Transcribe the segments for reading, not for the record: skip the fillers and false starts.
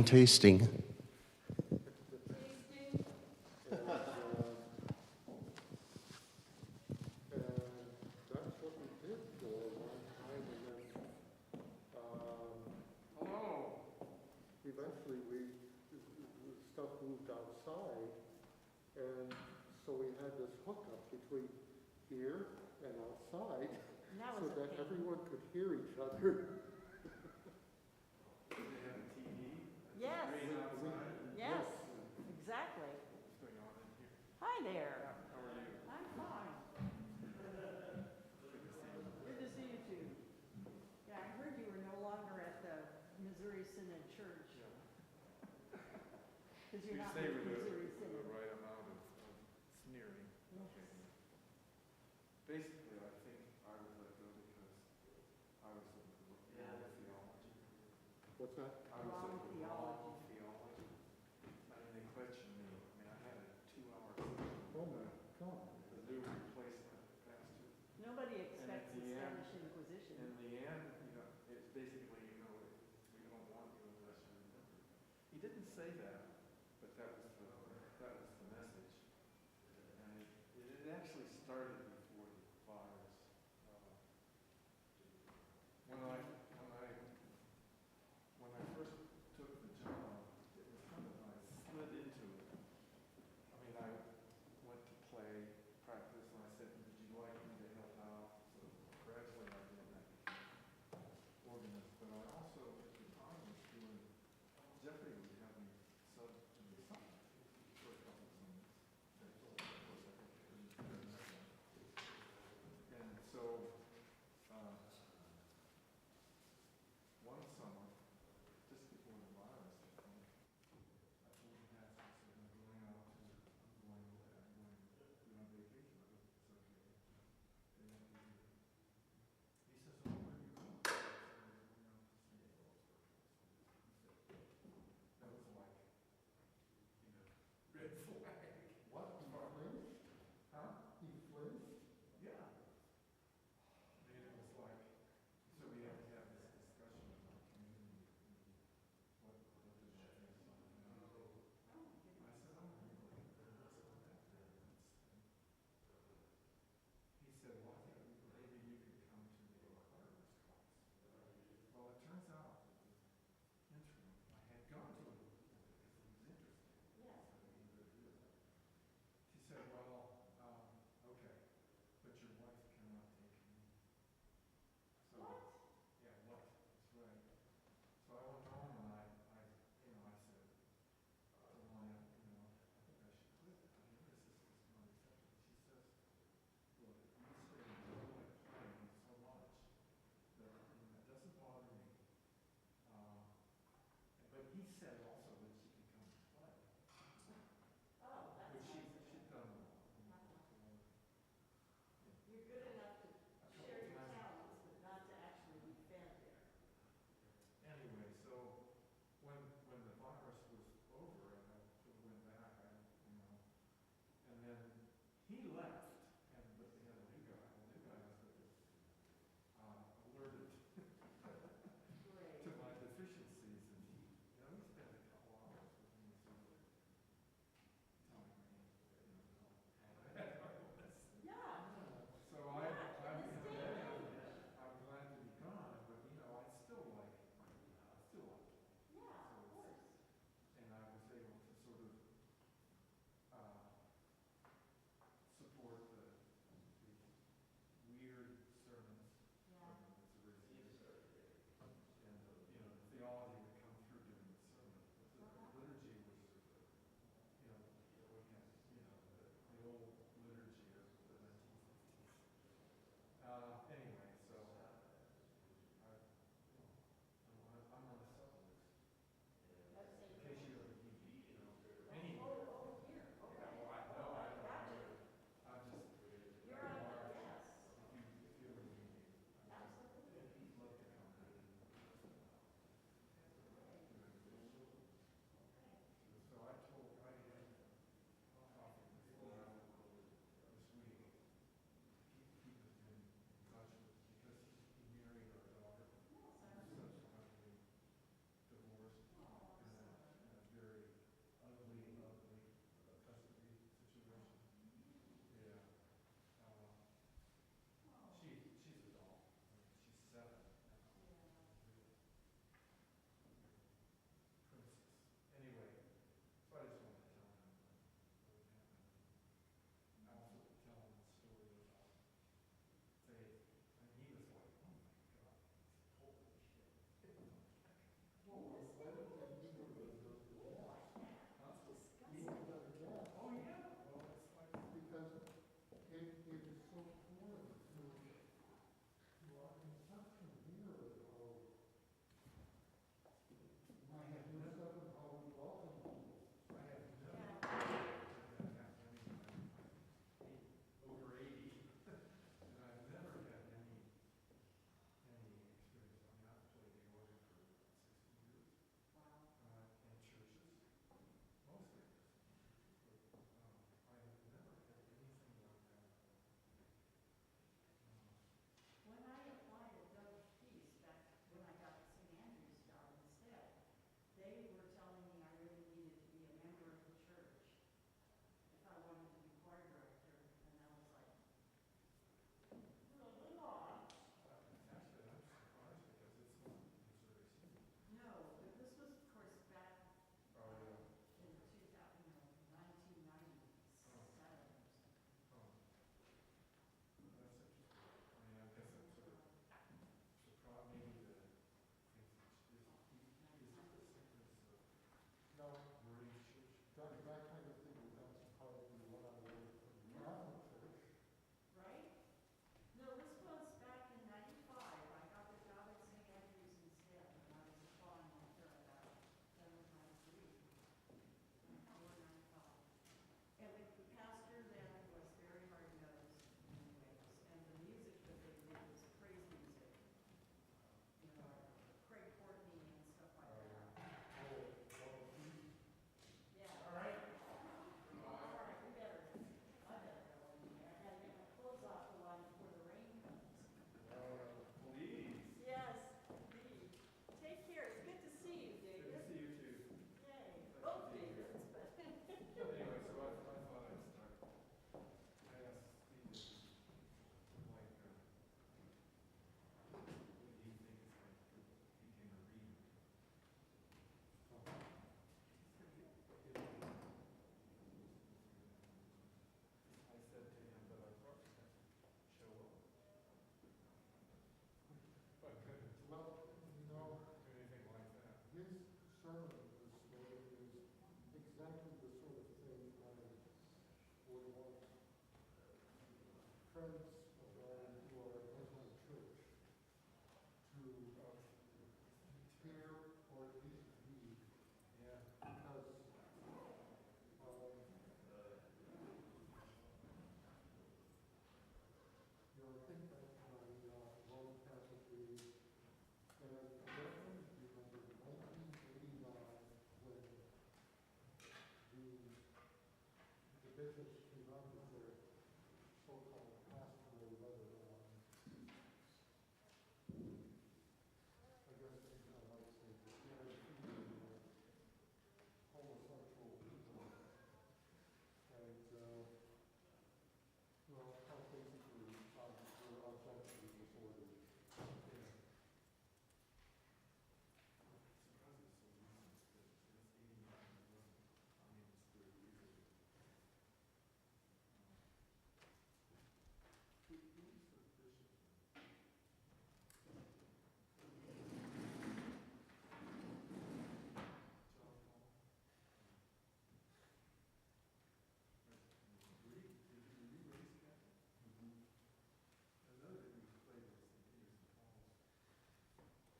Tasting. friends of mine who are Episcopal Church to hear or at least read, because I think back to my Roman Catholic days, and I definitely remember 1989 when the bishops came out with their so-called pastoral letter on, I guess I might say, homosexual people, and how basically were objectively disordered.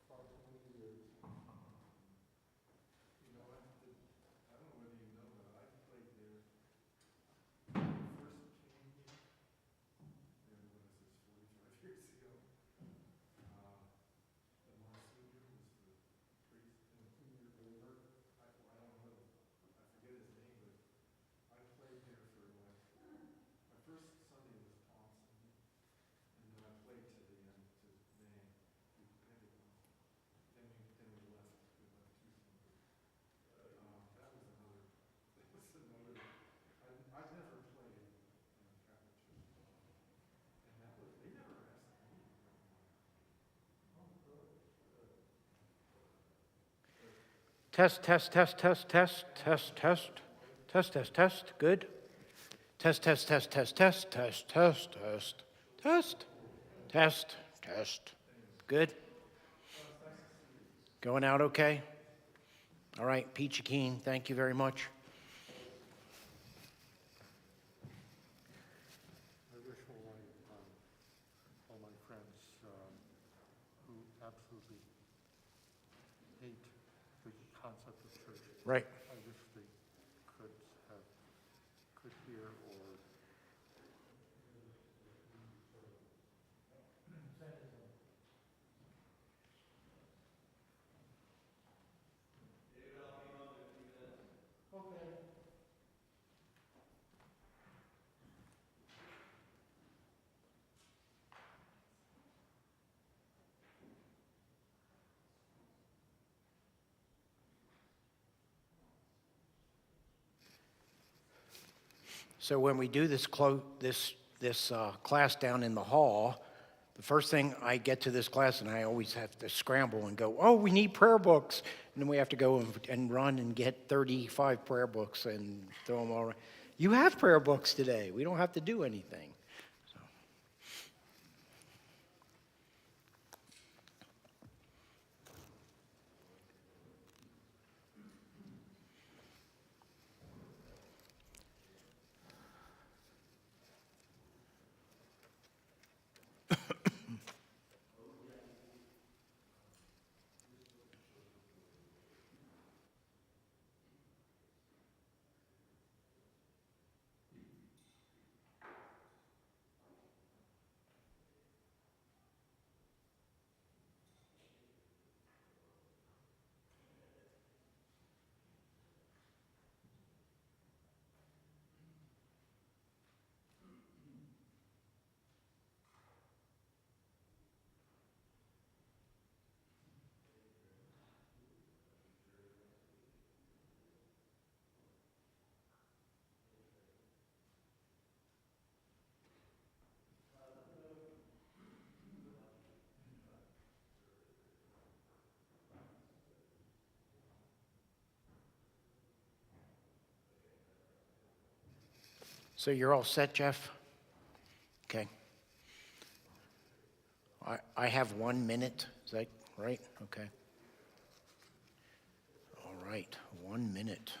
About 20 years. You know, I don't know whether you know, but I played there when I first came here. And when this is 45 years ago. The Monsignor was the priest and senior believer. I don't know, I forget his name, but I played there for my first Sunday was Thompson, and then I played to the end, to May, to Pentecost. Then we left 2 Sundays. I've never played in a Catholic church. And they never asked me. Test, test, test, test, test, test, test, test, test, test, good. Test, test, test, test, test, test, test, test, test, test, test, good. Going out okay? All right, Peachy Keen, thank you very much. I wish all my friends who absolutely hate the concept of church. Right. I wish they could hear or So when we do this class down in the hall, the first thing I get to this class, and I always have to scramble and go, oh, we need prayer books. And then we have to go and run and get 35 prayer books and throw them all around. You have prayer books today. We don't have to do anything. So. So you're all set, Jeff? Okay. I have 1 minute. Is that right? Okay. All right, 1 minute.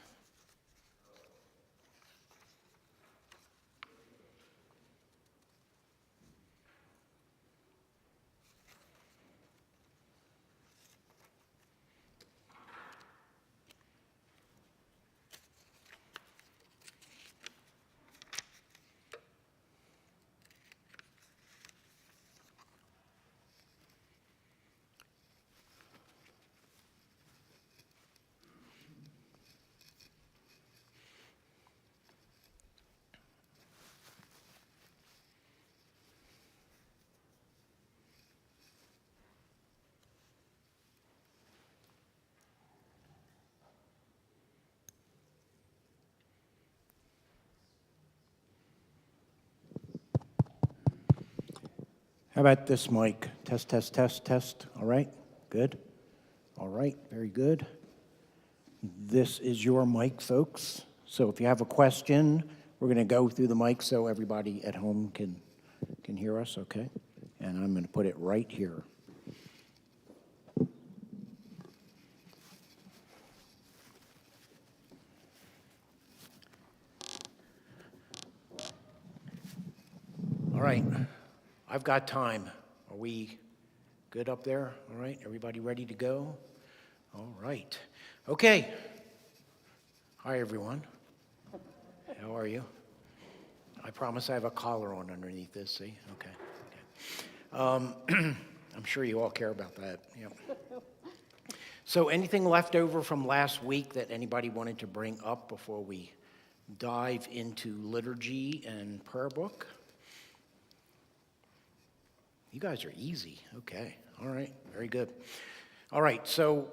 How about this mic? Test, test, test, test. All right, good. All right, very good. This is your mic, folks. So if you have a question, we're going to go through the mic so everybody at home can hear us, okay? And I'm going to put it right here. All right, I've got time. Are we good up there? All right, everybody ready to go? All right. Okay. Hi, everyone. How are you? I promise I have a collar on underneath this, see? Okay. I'm sure you all care about that. Yeah. So anything left over from last week that anybody wanted to bring up before we dive into liturgy and prayer book? You guys are easy. Okay. All right. Very good. All right. So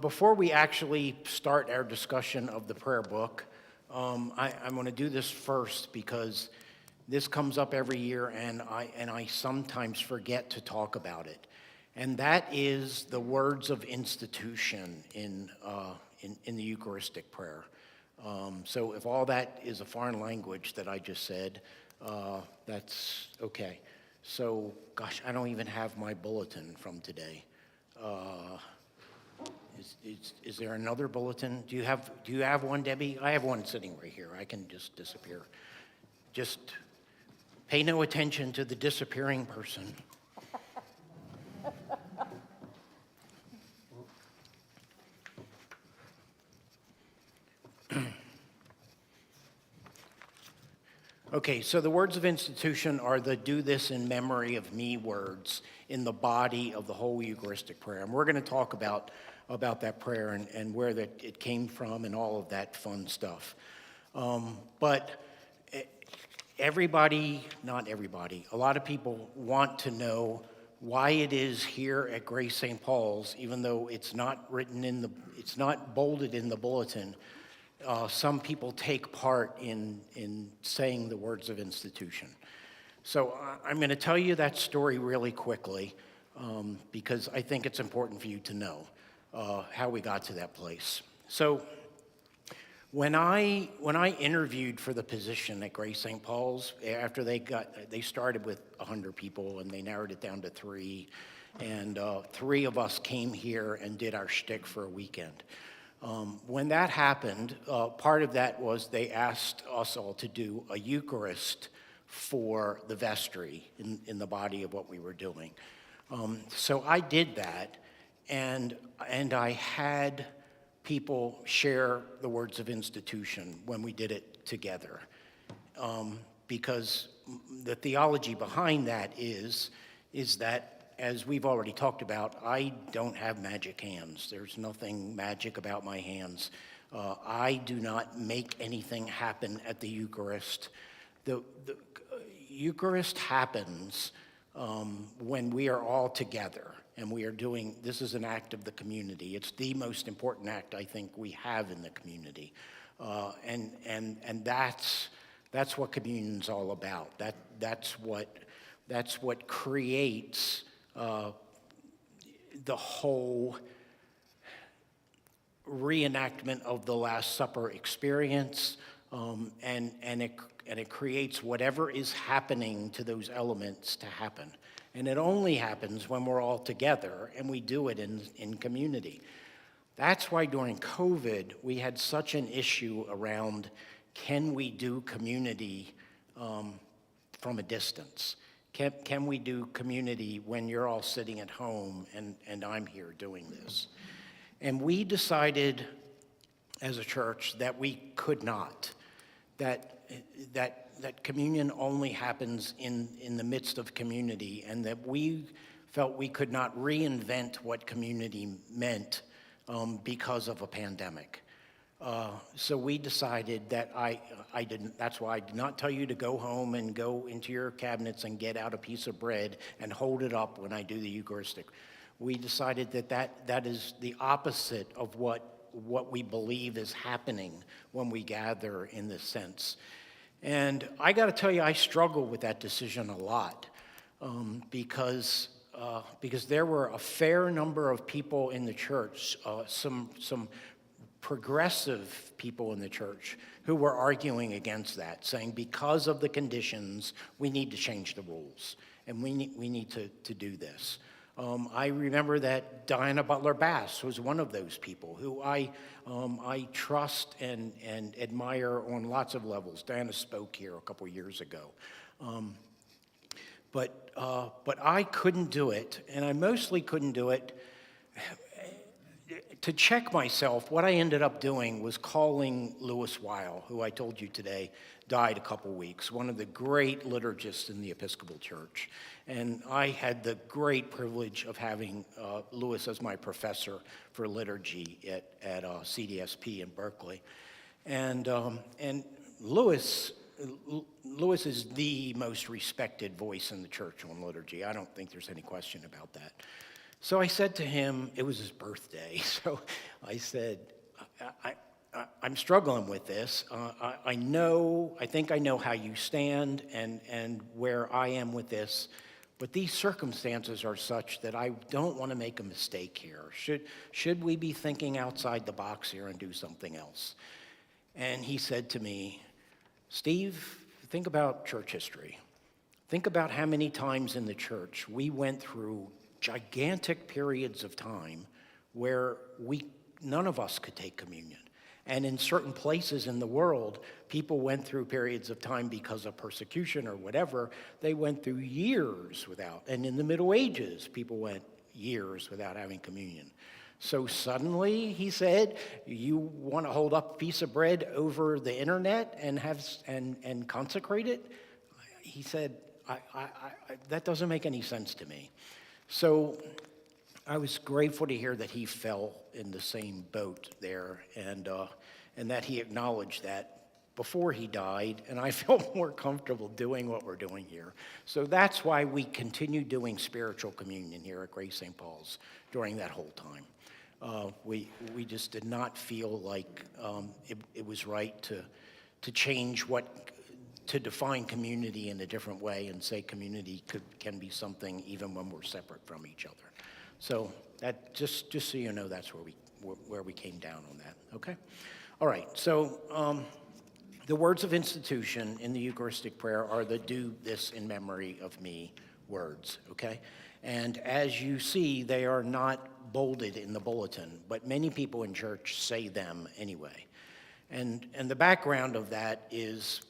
before we actually start our discussion of the prayer book, I'm going to do this first because this comes up every year, and I sometimes forget to talk about it. And that is the words of institution in the Eucharistic prayer. So if all that is a foreign language that I just said, that's okay. So, gosh, I don't even have my bulletin from today. Is there another bulletin? Do you have one, Debbie? I have one sitting right here. I can just disappear. Just pay no attention to the disappearing person. Okay, so the words of institution are the do this in memory of me words in the body of the whole Eucharistic prayer. And we're going to talk about that prayer and where it came from and all of that fun stuff. But not everybody, a lot of people want to know why it is here at Grace St. Paul's, even though it's not bolded in the bulletin. Some people take part in saying the words of institution. So I'm going to tell you that story really quickly because I think it's important for you to know how we got to that place. So when I interviewed for the position at Grace St. Paul's, after they started with 100 people and they narrowed it down to 3, and 3 of us came here and did our shtick for a weekend. When that happened, part of that was they asked us all to do a Eucharist for the vestry in the body of what we were doing. So I did that, and I had people share the words of institution when we did it together. Because the theology behind that is that, as we've already talked about, I don't have magic hands. There's nothing magic about my hands. I do not make anything happen at the Eucharist. The Eucharist happens when we are all together and we are doing, this is an act of the community. It's the most important act I think we have in the community. And that's what communion's all about. That's what creates the whole reenactment of the Last Supper experience, and it creates whatever is happening to those elements to happen. And it only happens when we're all together and we do it in community. That's why during COVID we had such an issue around, can we do community from a distance? Can we do community when you're all sitting at home and I'm here doing this? And we decided as a church that we could not, that communion only happens in the midst of community, and that we felt we could not reinvent what community meant because of a pandemic. So we decided that that's why I did not tell you to go home and go into your cabinets and get out a piece of bread and hold it up when I do the Eucharistic. We decided that is the opposite of what we believe is happening when we gather in this sense. And I got to tell you, I struggle with that decision a lot. because there were a fair number of people in the church, some progressive people in the church who were arguing against that, saying because of the conditions, we need to change the rules, and we need to do this. I remember that Diana Butler Bass was one of those people who I trust and admire on lots of levels. Diana spoke here a couple years ago. But I couldn't do it, and I mostly couldn't do it. To check myself, what I ended up doing was calling Louis Weil, who I told you today died a couple weeks, one of the great liturgists in the Episcopal Church. And I had the great privilege of having Louis as my professor for liturgy at CDSP in Berkeley. And Louis is the most respected voice in the church on liturgy. I don't think there's any question about that. So I said to him, it was his birthday, so I said, I'm struggling with this. I think I know how you stand and where I am with this, but these circumstances are such that I don't want to make a mistake here. Should we be thinking outside the box here and do something else? And he said to me, Steve, think about church history. Think about how many times in the church we went through gigantic periods of time where none of us could take communion. And in certain places in the world, people went through periods of time because of persecution or whatever. They went through years without. And in the Middle Ages, people went years without having communion. So suddenly, he said, you want to hold up a piece of bread over the internet and consecrate it? He said, that doesn't make any sense to me. So I was grateful to hear that he fell in the same boat there and that he acknowledged that before he died, and I felt more comfortable doing what we're doing here. So that's why we continue doing spiritual communion here at Grace St. Paul's during that whole time. We just did not feel like it was right to change to define community in a different way and say community can be something even when we're separate from each other. So that just so you know, that's where we came down on that. Okay, all right. So the words of institution in the Eucharistic prayer are the "Do this in memory of me" words. Okay, and as you see, they are not bolded in the bulletin, but many people in church say them anyway. And the background of that is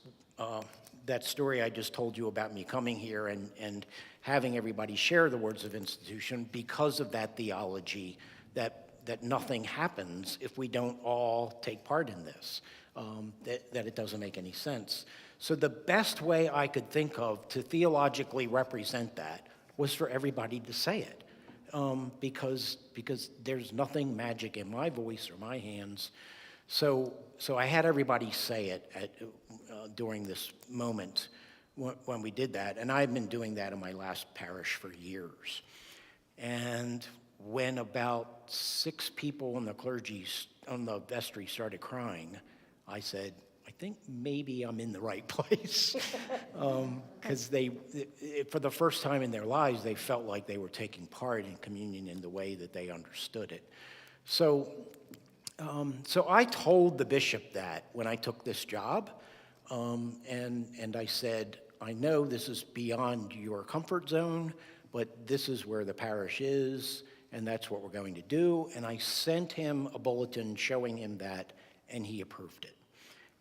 that story I just told you about me coming here and having everybody share the words of institution because of that theology that nothing happens if we don't all take part in this, that it doesn't make any sense. So the best way I could think of to theologically represent that was for everybody to say it, because there's nothing magic in my voice or my hands. So I had everybody say it during this moment when we did that, and I've been doing that in my last parish for years. And when about 6 people in the clergy on the vestry started crying, I said, I think maybe I'm in the right place, because for the first time in their lives, they felt like they were taking part in communion in the way that they understood it. So I told the bishop that when I took this job, and I said, I know this is beyond your comfort zone, but this is where the parish is, and that's what we're going to do. And I sent him a bulletin showing him that, and he approved it.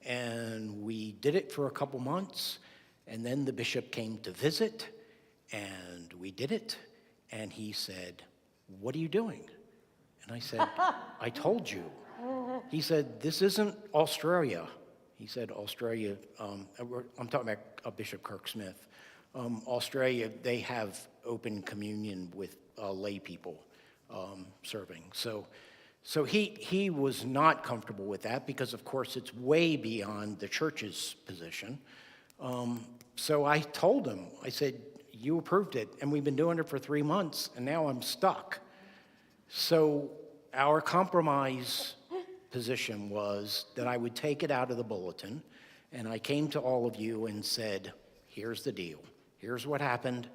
And we did it for a couple months, and then the bishop came to visit, and we did it, and he said, what are you doing? And I said, I told you. He said, this isn't Australia. He said, Australia, I'm talking about Bishop Kirk Smith. Australia, they have open communion with lay people serving. So he was not comfortable with that because, of course, it's way beyond the church's position. So I told him, I said, you approved it, and we've been doing it for 3 months, and now I'm stuck. So our compromise position was that I would take it out of the bulletin, and I came to all of you and said, here's the deal. Here's what happened.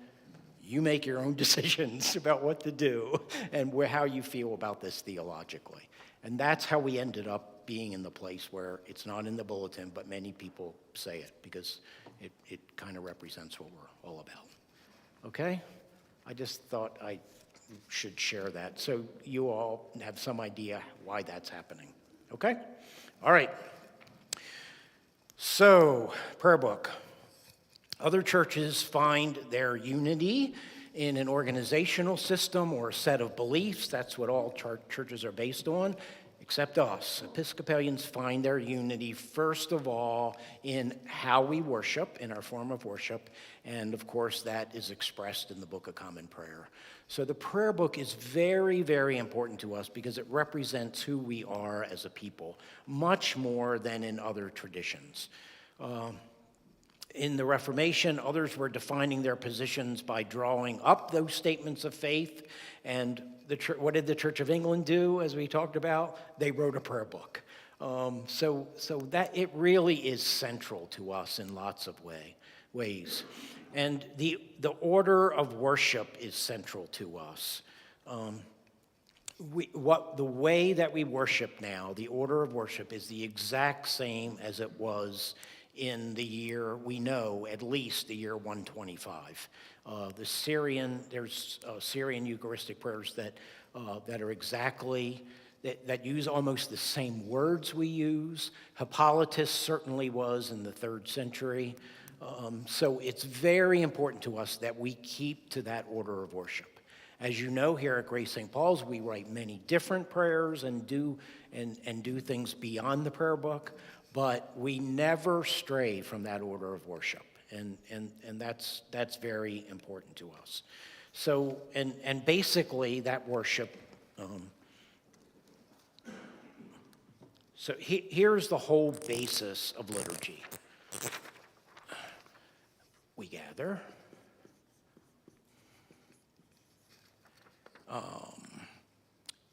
You make your own decisions about what to do and how you feel about this theologically. And that's how we ended up being in the place where it's not in the bulletin, but many people say it because it kind of represents what we're all about. Okay? I just thought I should share that so you all have some idea why that's happening. Okay? All right. So, prayer book. Other churches find their unity in an organizational system or a set of beliefs. That's what all churches are based on, except us. Episcopalians find their unity, first of all, in how we worship, in our form of worship, and of course that is expressed in the Book of Common Prayer. So the prayer book is very, very important to us because it represents who we are as a people, much more than in other traditions. In the Reformation, others were defining their positions by drawing up those statements of faith. And what did the Church of England do, as we talked about? They wrote a prayer book. So that it really is central to us in lots of ways. And the order of worship is central to us. The way that we worship now, the order of worship, is the exact same as it was in the year, we know, at least the year 125. There's Syrian Eucharistic prayers that are exactly, that use almost the same words we use. Hippolytus certainly was in the 3rd century. So it's very important to us that we keep to that order of worship. As you know, here at Grace St. Paul's, we write many different prayers and do things beyond the prayer book, but we never stray from that order of worship, and that's very important to us. So, and basically that worship. So here's the whole basis of liturgy. We gather.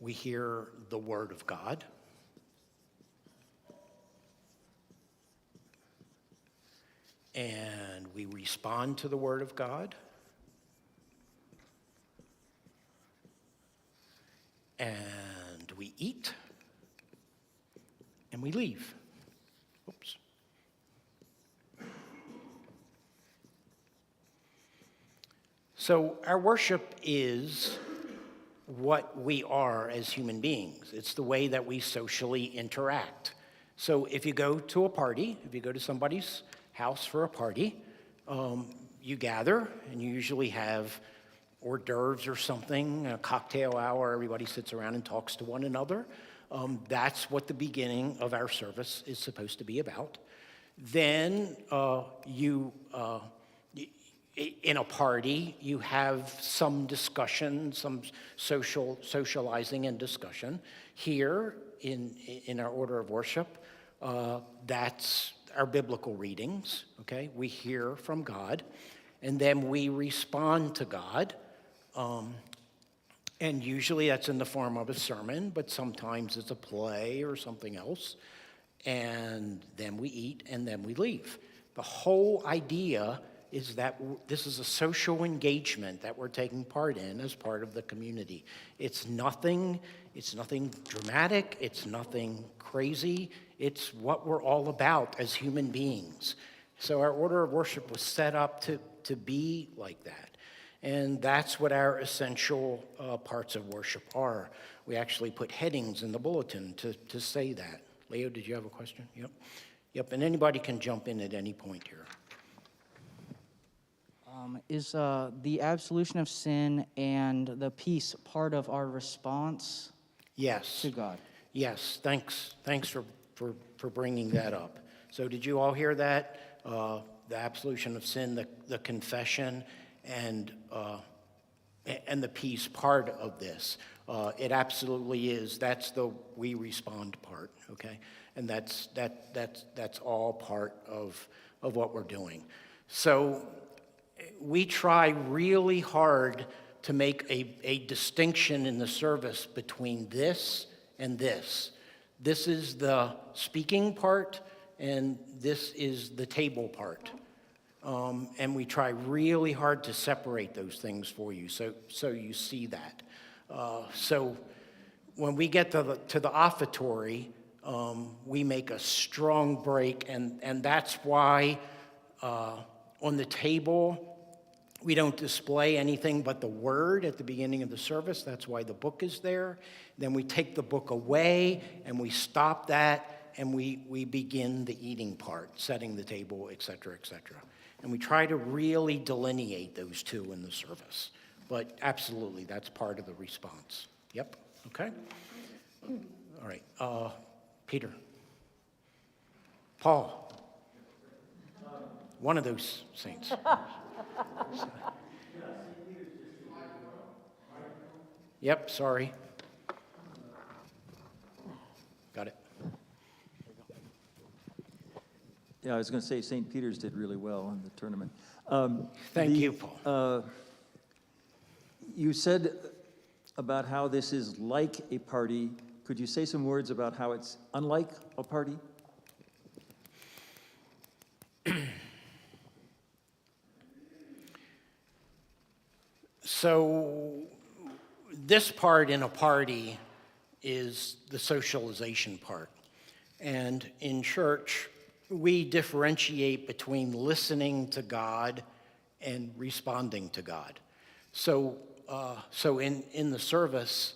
We hear the Word of God. And we respond to the Word of God. And we eat. And we leave. Oops. So our worship is what we are as human beings. It's the way that we socially interact. So if you go to a party, if you go to somebody's house for a party, you gather, and you usually have hors d'oeuvres or something, a cocktail hour, everybody sits around and talks to one another. That's what the beginning of our service is supposed to be about. Then in a party, you have some discussion, some socializing and discussion. Here, in our order of worship, that's our biblical readings, okay? We hear from God, and then we respond to God. And usually that's in the form of a sermon, but sometimes it's a play or something else. And then we eat, and then we leave. The whole idea is that this is a social engagement that we're taking part in as part of the community. It's nothing dramatic, it's nothing crazy, it's what we're all about as human beings. So our order of worship was set up to be like that. And that's what our essential parts of worship are. We actually put headings in the bulletin to say that. Leo, did you have a question? Yep, and anybody can jump in at any point here. Is the absolution of sin and the peace part of our response to God? Yes, thanks for bringing that up. So did you all hear that? The absolution of sin, the confession, and the peace part of this. It absolutely is. That's the we respond part, okay? And that's all part of what we're doing. So we try really hard to make a distinction in the service between this and this. This is the speaking part, and this is the table part. And we try really hard to separate those things for you, so you see that. So when we get to the offertory, we make a strong break, and that's why on the table we don't display anything but the word at the beginning of the service. That's why the book is there. Then we take the book away and we stop that, and we begin the eating part, setting the table, et cetera, et cetera. And we try to really delineate those two in the service. But absolutely, that's part of the response. Yep, okay? All right, Peter. Paul. One of those saints. Yep, sorry. Got it. Yeah, I was going to say St. Peter's did really well in the tournament. Thank you, Paul. You said about how this is like a party. Could you say some words about how it's unlike a party? So this part in a party is the socialization part. And in church, we differentiate between listening to God and responding to God. So in the service,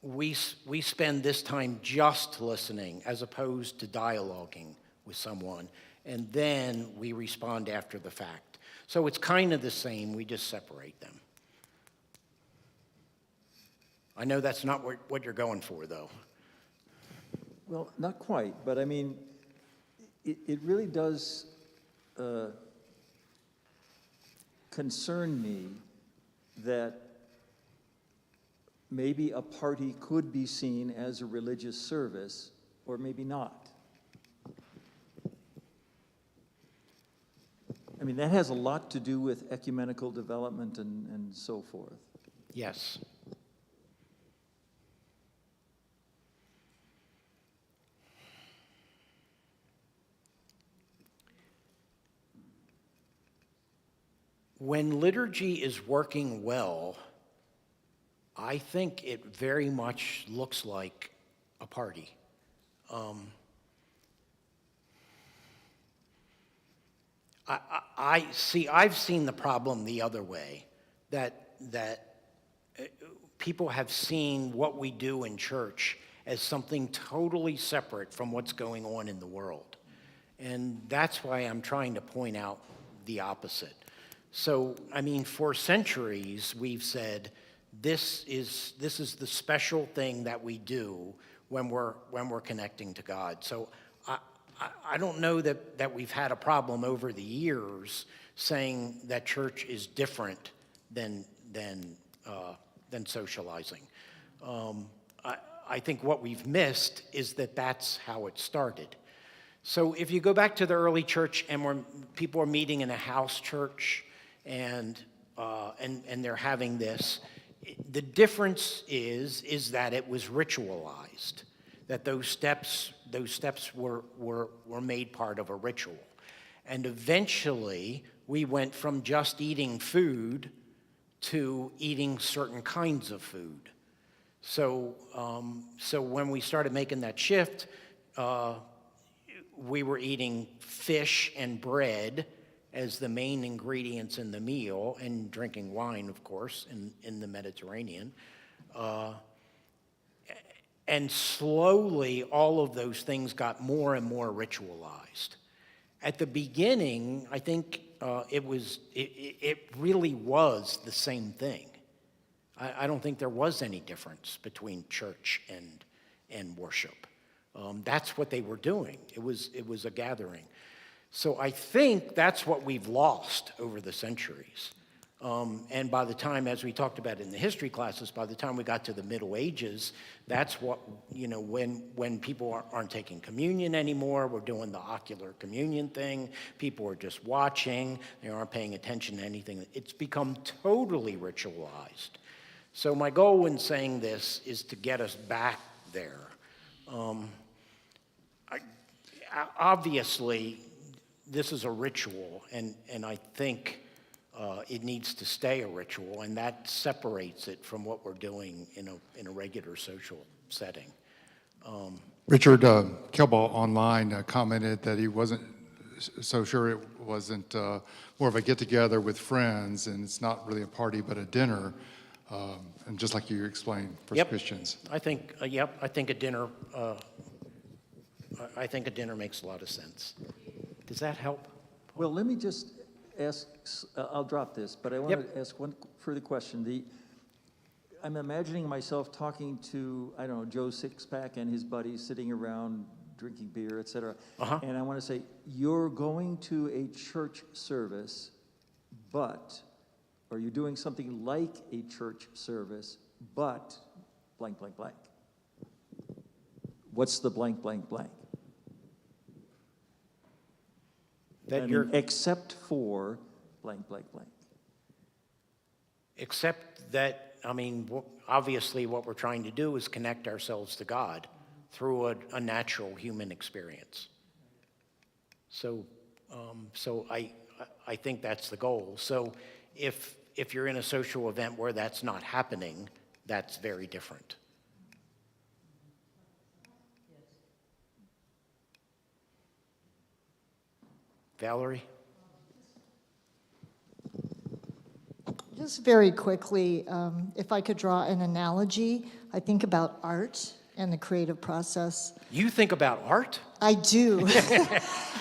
we spend this time just listening as opposed to dialoguing with someone, and then we respond after the fact. So it's kind of the same, we just separate them. I know that's not what you're going for, though. Well, not quite, but I mean, it really does concern me that maybe a party could be seen as a religious service, or maybe not. I mean, that has a lot to do with ecumenical development and so forth. Yes. When liturgy is working well, I think it very much looks like a party. I've seen the problem the other way, that people have seen what we do in church as something totally separate from what's going on in the world. And that's why I'm trying to point out the opposite. So, I mean, for centuries, we've said, this is the special thing that we do when we're connecting to God. So I don't know that we've had a problem over the years saying that church is different than socializing. I think what we've missed is that that's how it started. So if you go back to the early church and people are meeting in a house church and they're having this, the difference is that it was ritualized, that those steps were made part of a ritual. And eventually, we went from just eating food to eating certain kinds of food. So when we started making that shift, we were eating fish and bread as the main ingredients in the meal, and drinking wine, of course, in the Mediterranean. And slowly, all of those things got more and more ritualized. At the beginning, I think it really was the same thing. I don't think there was any difference between church and worship. That's what they were doing. It was a gathering. So I think that's what we've lost over the centuries. And by the time, as we talked about in the history classes, by the time we got to the Middle Ages, that's what, when people aren't taking communion anymore, we're doing the ocular communion thing, people are just watching, they aren't paying attention to anything. It's become totally ritualized. So my goal in saying this is to get us back there. Obviously, this is a ritual, and I think it needs to stay a ritual, and that separates it from what we're doing in a regular social setting. Richard Kilbaugh online commented that he wasn't so sure it wasn't more of a get-together with friends, and it's not really a party but a dinner, and just like you explained for Christians. I think, I think a dinner, I think a dinner makes a lot of sense. Does that help? Well, let me just ask, I'll drop this, but I want to ask one further question. I'm imagining myself talking to, I don't know, Joe Sixpack and his buddies sitting around drinking beer, et cetera. And I want to say, you're going to a church service, or you're doing something like a church service, but blank, blank, blank. What's the blank, blank, blank? Except for blank, blank, blank. Except that, I mean, obviously what we're trying to do is connect ourselves to God through a natural human experience. So I think that's the goal. So if you're in a social event where that's not happening, that's very different. Valerie? Just very quickly, if I could draw an analogy, I think about art and the creative process. You think about art? I do.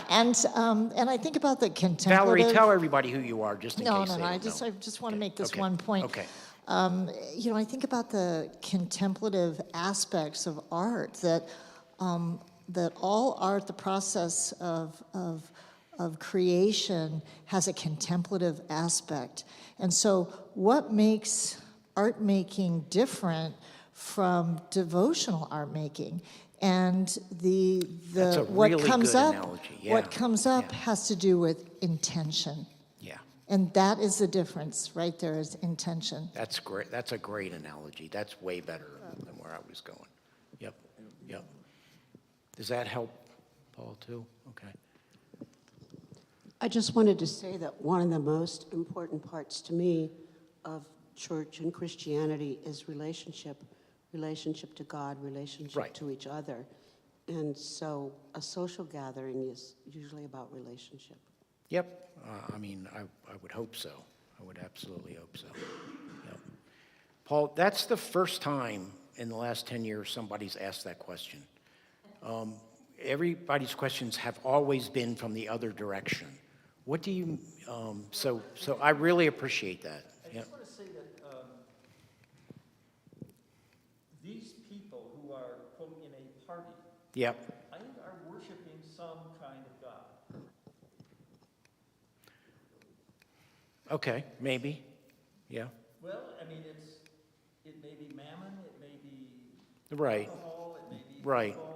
and I think about the contemplative... Valerie, tell everybody who you are, just in case they don't know. I just want to make this one point. Okay. I think about the contemplative aspects of art, that all art, the process of creation, has a contemplative aspect. And so what makes art making different from devotional art making? And That's a what really comes good up analogy. Yeah. what comes up Yeah. has to do with intention. Yeah. And that is the difference right there, is intention. That's great. That's a great analogy. That's way better than where I was going. Yep. Does that help, Paul, too? Okay. I just wanted to say that one of the most important parts to me of church and Christianity is relationship to God, relationship to each other. And so a social gathering is usually about relationship. Yep. I mean, I would hope so. I would absolutely hope so. Yep. Paul, that's the first time in the last 10 years somebody's asked that question. Everybody's questions have always been from the other direction. What do you, so I really appreciate that. I just want to say that these people who are, quote, in a party, Yep. I think are worshiping some kind of God. Okay, maybe. Yeah. Well, I mean, it may be mammon, it may be Right. alcohol, it may be Right. alcohol.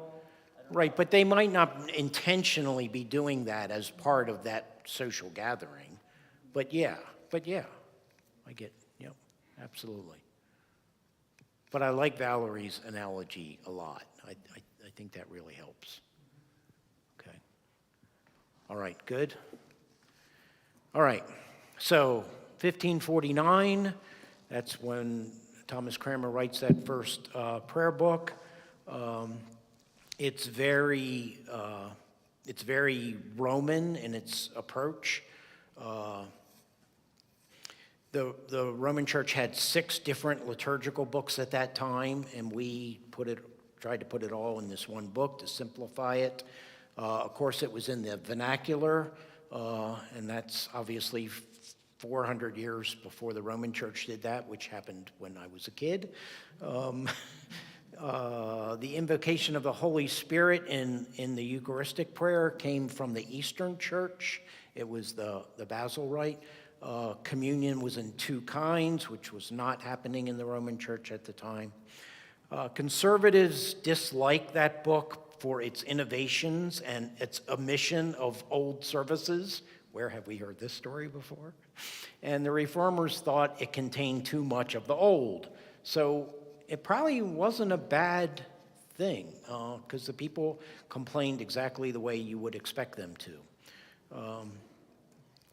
Right, but they might not intentionally be doing that as part of that social gathering. But yeah, I get, yep, absolutely. But I like Valerie's analogy a lot. I think that really helps. Okay. All right, good. All right, so 1549, that's when Thomas Cranmer writes that first prayer book. It's very Roman in its approach. The Roman Church had 6 different liturgical books at that time, and we tried to put it all in this one book to simplify it. Of course, it was in the vernacular, and that's obviously 400 years before the Roman Church did that, which happened when I was a kid. The invocation of the Holy Spirit in the Eucharistic prayer came from the Eastern Church. It was the Basil Rite. Communion was in 2 kinds, which was not happening in the Roman Church at the time. Conservatives dislike that book for its innovations and its omission of old services. Where have we heard this story before? And the Reformers thought it contained too much of the old. So it probably wasn't a bad thing, because the people complained exactly the way you would expect them to.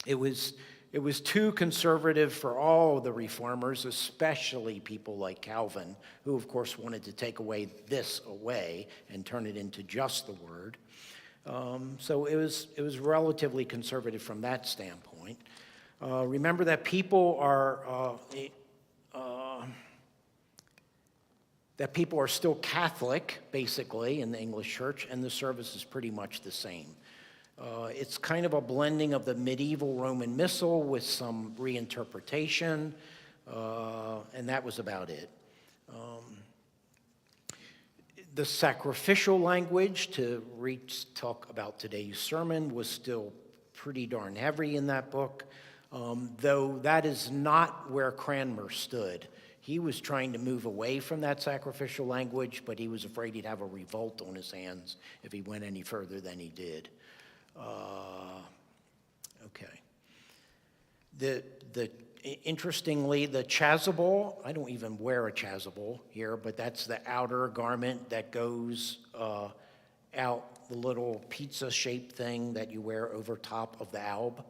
It was too conservative for all the reformers, especially people like Calvin, who of course wanted to take away and turn it into just the word. So it was relatively conservative from that standpoint. Remember that people are still Catholic, basically, in the English Church, and the service is pretty much the same. It's kind of a blending of the medieval Roman Missal with some reinterpretation, and that was about it. The sacrificial language to talk about today's sermon was still pretty darn heavy in that book, though that is not where Cranmer stood. He was trying to move away from that sacrificial language, but he was afraid he'd have a revolt on his hands if he went any further than he did. Okay. Interestingly, the chasuble, I don't even wear a chasuble here, but that's the outer garment that goes out, the little pizza-shaped thing that you wear over top of the alb.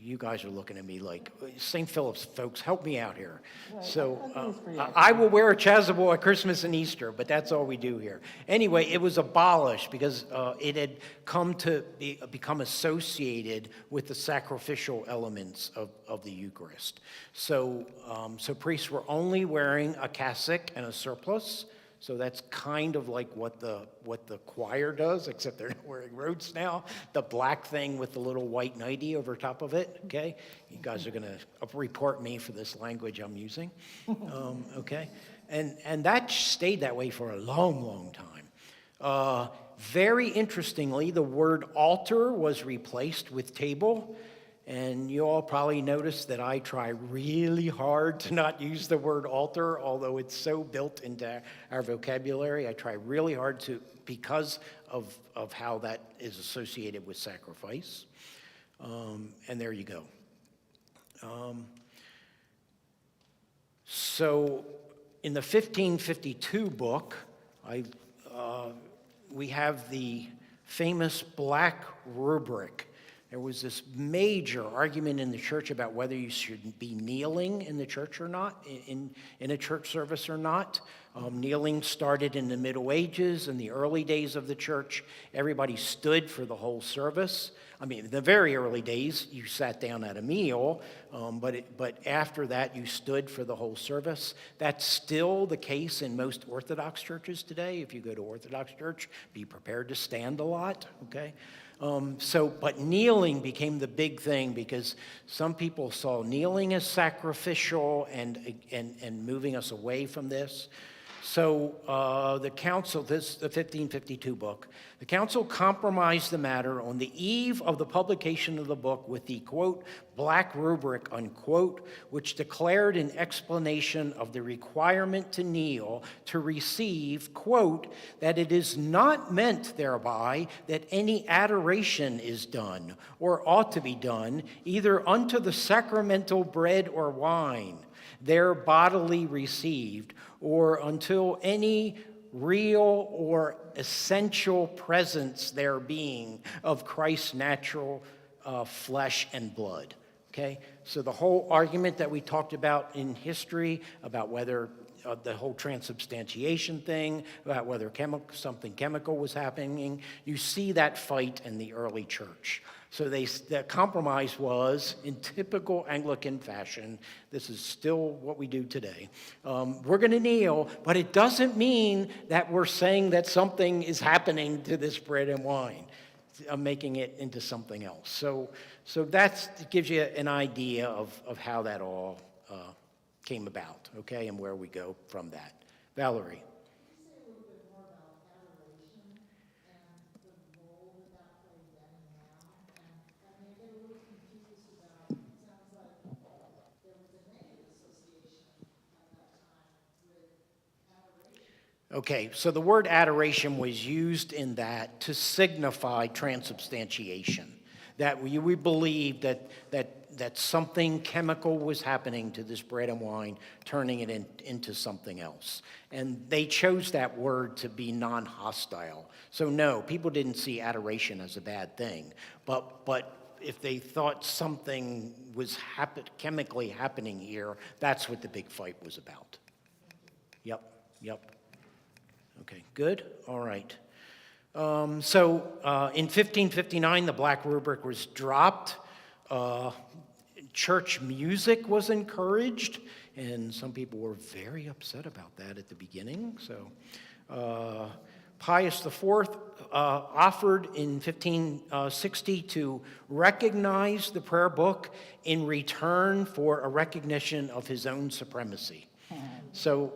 You guys are looking at me like, St. Philip's folks, help me out here. So I will wear a chasuble at Christmas and Easter, but that's all we do here. Anyway, it was abolished because it had come to become associated with the sacrificial elements of the Eucharist. So priests were only wearing a cassock and a surplice. So that's kind of like what the choir does, except they're not wearing robes now. The black thing with the little white nightie over top of it, okay? You guys are going to report me for this language I'm using, okay? And that stayed that way for a long, long time. Very interestingly, the word altar was replaced with table. And you all probably noticed that I try really hard to not use the word altar, although it's so built into our vocabulary. I try really hard to, because of how that is associated with sacrifice. And there you go. So in the 1552 book, we have the famous Black Rubric. There was this major argument in the church about whether you should be kneeling in the church or not, in a church service or not. Kneeling started in the Middle Ages, in the early days of the church. Everybody stood for the whole service. I mean, in the very early days, you sat down at a meal, but after that, you stood for the whole service. That's still the case in most Orthodox churches today. If you go to Orthodox church, be prepared to stand a lot, okay? But kneeling became the big thing because some people saw kneeling as sacrificial and moving us away from this. So the council, the 1552 book, the council compromised the matter on the eve of the publication of the book with the, quote, Black Rubric, unquote, which declared in explanation of the requirement to kneel to receive, quote, that it is not meant thereby that any adoration is done or ought to be done either unto the sacramental bread or wine, there bodily received, or until any real or essential presence there being of Christ's natural flesh and blood. Okay? So the whole argument that we talked about in history about whether the whole transubstantiation thing, about whether something chemical was happening, you see that fight in the early church. So the compromise was, in typical Anglican fashion, this is still what we do today, we're going to kneel, but it doesn't mean that we're saying that something is happening to this bread and wine. I'm making it into something else. So that gives you an idea of how that all came about, okay, and where we go from that. Valerie. Okay, so the word adoration was used in that to signify transubstantiation. That we believe that that something chemical was happening to this bread and wine, turning it into something else. And they chose that word to be non-hostile. So no, people didn't see adoration as a bad thing. But if they thought something was chemically happening here, that's what the big fight was about. Yep. Okay, good? All right. So in 1559, the Black Rubric was dropped. Church music was encouraged, and some people were very upset about that at the beginning. So Pius IV offered in 1560 to recognize the prayer book in return for a recognition of his own supremacy. So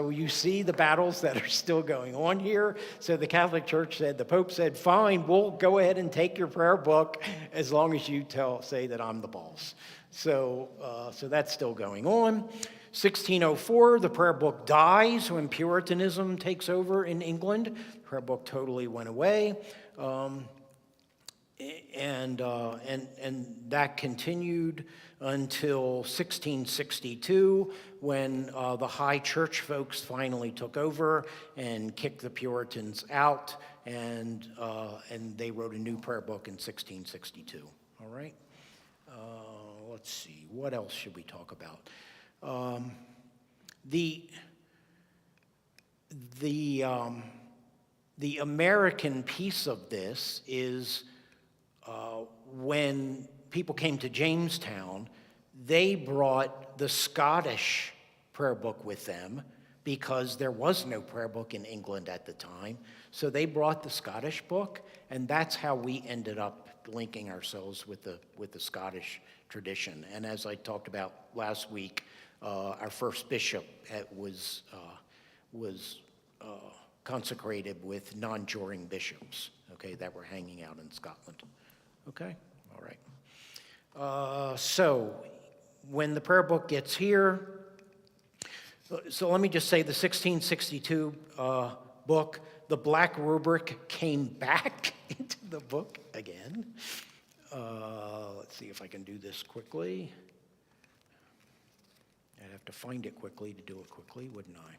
you see the battles that are still going on here. So the Catholic Church said, the Pope said, fine, we'll go ahead and take your prayer book as long as you say that I'm the boss. So that's still going on. 1604, the prayer book dies when Puritanism takes over in England. The prayer book totally went away. And that continued until 1662, when the high church folks finally took over and kicked the Puritans out, and they wrote a new prayer book in 1662. All right. Let's see. What else should we talk about? The American piece of this is when people came to Jamestown, they brought the Scottish prayer book with them because there was no prayer book in England at the time. So they brought the Scottish book, and that's how we ended up linking ourselves with the Scottish tradition. And as I talked about last week, our first bishop was consecrated with non-juring bishops, okay, that were hanging out in Scotland. Okay, all right. So when the prayer book gets here, so let me just say the 1662 book, the Black Rubric came back into the book again. Let's see if I can do this quickly. I'd have to find it quickly to do it quickly, wouldn't I?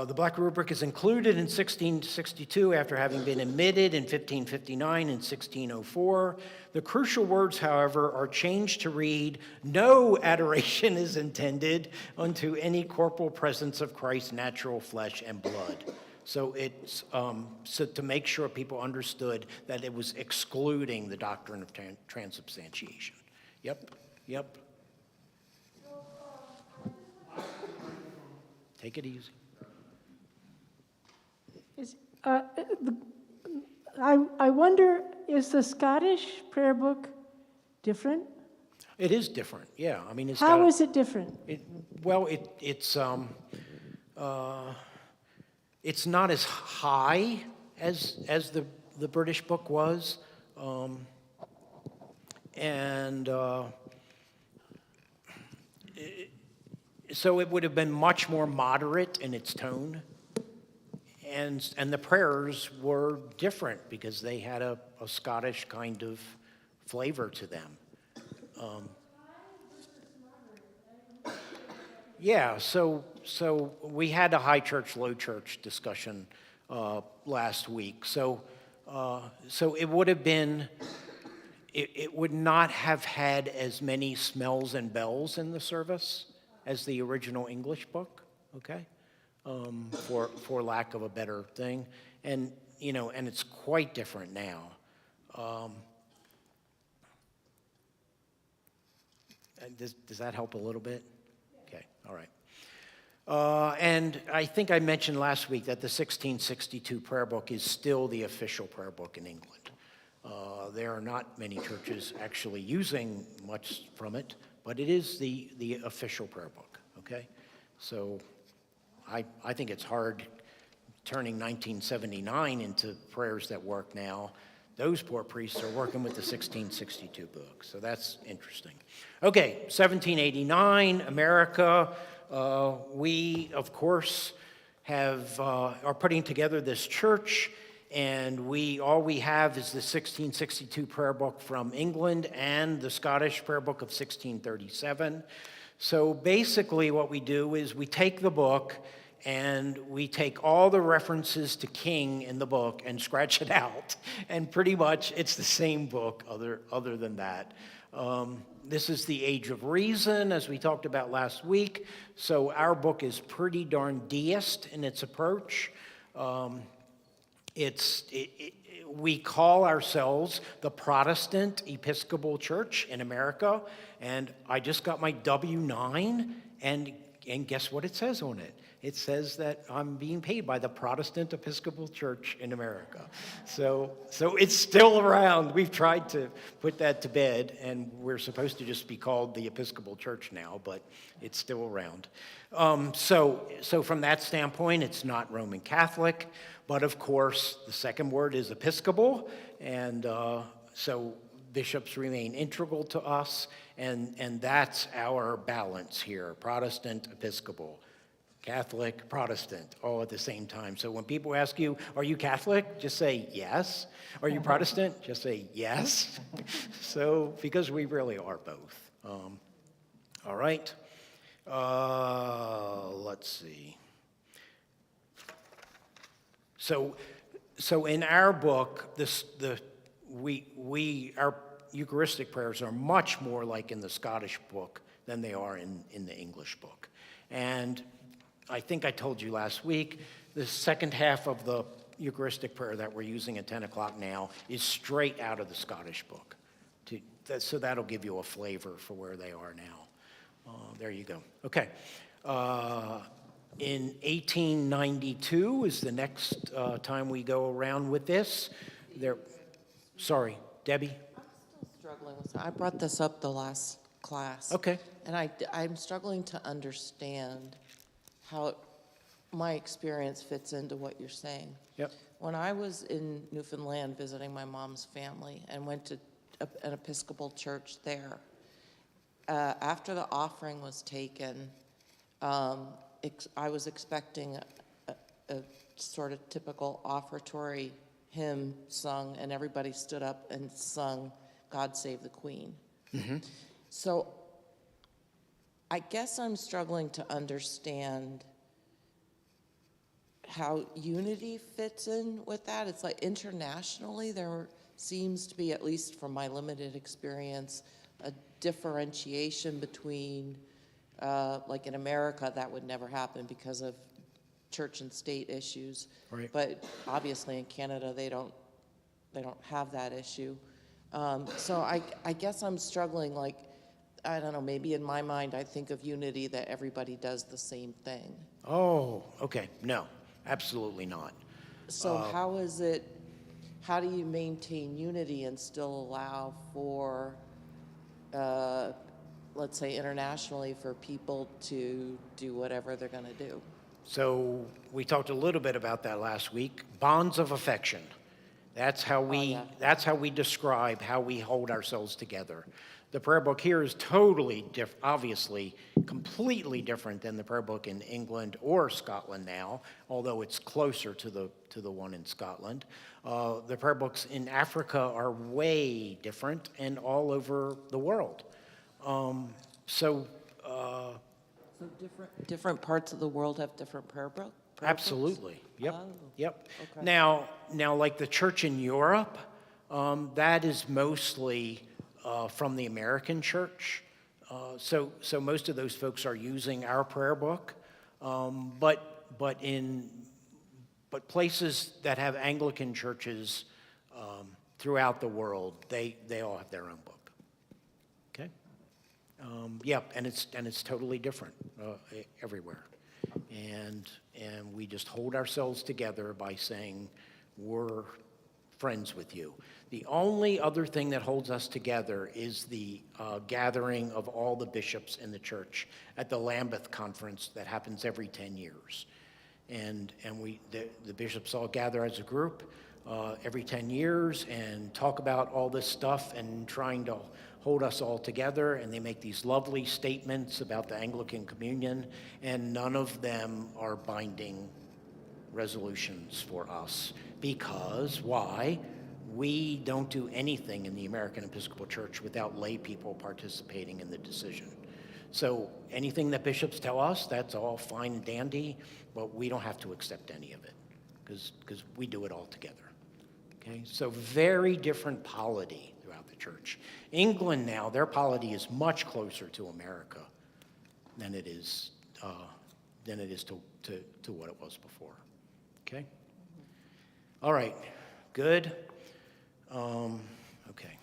The Black Rubric is included in 1662 after having been omitted in 1559 and 1604. The crucial words, however, are changed to read, "No adoration is intended unto any corporal presence of Christ's natural flesh and blood." So it's so to make sure people understood that it was excluding the doctrine of transubstantiation. Yep. Take it easy. I wonder, is the Scottish prayer book different? It is different, yeah. I mean, How is it different? It's not as high as the British book was, so it would have been much more moderate in its tone. And the prayers were different because they had a Scottish kind of flavor to them. So we had a high church, low church discussion last week. So it would have been, it would not have had as many smells and bells in the service as the original English book, okay? For lack of a better thing. And it's quite different now. Does that help a little bit? Okay, all right. And I think I mentioned last week that the 1662 prayer book is still the official prayer book in England. There are not many churches actually using much from it, but it is the official prayer book, okay? So I think it's hard turning 1979 into prayers that work now. Those poor priests are working with the 1662 book, so that's interesting. Okay, 1789, America. We, of course, are putting together this church, And all we have is the 1662 prayer book from England and the Scottish prayer book of 1637. So basically what we do is we take the book and we take all the references to king in the book and scratch it out. And pretty much it's the same book other than that. This is the Age of Reason, as we talked about last week. So our book is pretty darn deist in its approach. We call ourselves the Protestant Episcopal Church in America, and I just got my W-9, and guess what it says on it? It says that I'm being paid by the Protestant Episcopal Church in America. So it's still around. We've tried to put that to bed, and we're supposed to just be called the Episcopal Church now, but it's still around. So from that standpoint, it's not Roman Catholic, but of course, the second word is Episcopal, and so bishops remain integral to us, and that's our balance here, Protestant, Episcopal. Catholic, Protestant, all at the same time. So when people ask you, are you Catholic? Just say yes. Are you Protestant? Just say yes. So, because we really are both. All right. Let's see. So in our book, our Eucharistic prayers are much more like in the Scottish book than they are in the English book. And I think I told you last week, the second half of the Eucharistic prayer that we're using at 10 o'clock now is straight out of the Scottish book. So that'll give you a flavor for where they are now. There you go. Okay. In 1892 is the next time we go around with this. Sorry, Debbie? I'm still struggling with that. I brought this up the last class. Okay. And I'm struggling to understand how my experience fits into what you're saying. Yep. When I was in Newfoundland visiting my mom's family and went to an Episcopal church there, after the offering was taken, I was expecting a sort of typical offertory hymn sung, and everybody stood up and sung God Save the Queen. Mm-hmm. So I guess I'm struggling to understand how unity fits in with that. It's like internationally there seems to be, at least from my limited experience, a differentiation between, like in America, that would never happen because of church and state issues. Right. But obviously in Canada they don't have that issue. So I guess I'm struggling, like, I don't know, maybe in my mind I think of unity that everybody does the same thing. Oh, okay. No, absolutely not. So how do you maintain unity and still allow for, let's say internationally, for people to do whatever they're going to do? So we talked a little bit about that last week. Bonds of affection. That's how we describe how we hold ourselves together. The prayer book here is totally different, obviously completely different than the prayer book in England or Scotland now, although it's closer to the one in Scotland. The prayer books in Africa are way different and all over the world. So different parts of the world have different prayer books? Absolutely. Yep. Oh, Yep. okay. Now, like the church in Europe, that is mostly from the American church. So most of those folks are using our prayer book. But places that have Anglican churches throughout the world, they all have their own book. Okay. Yep. And it's totally different everywhere. And we just hold ourselves together by saying we're friends with you. The only other thing that holds us together is the gathering of all the bishops in the church at the Lambeth Conference that happens every 10 years. And the bishops all gather as a group every 10 years and talk about all this stuff and trying to hold us all together, and they make these lovely statements about the Anglican communion, and none of them are binding resolutions for us. Because, why? We don't do anything in the American Episcopal Church without lay people participating in the decision. So anything that bishops tell us, that's all fine and dandy, but we don't have to accept any of it because we do it all together. Okay, so very different polity throughout the church. England now, their polity is much closer to America than it is to what it was before. Okay? All right, good. Okay.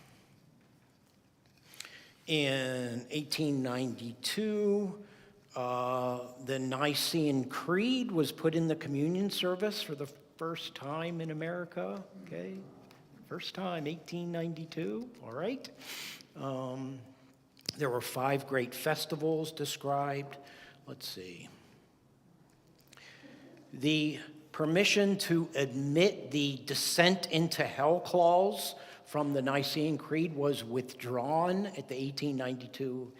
In 1892, the Nicene Creed was put in the communion service for the first time in America. Okay, first time, 1892. All right. There were 5 great festivals described. Let's see. The permission to admit the descent into hell clause from the Nicene Creed was withdrawn at the 1892.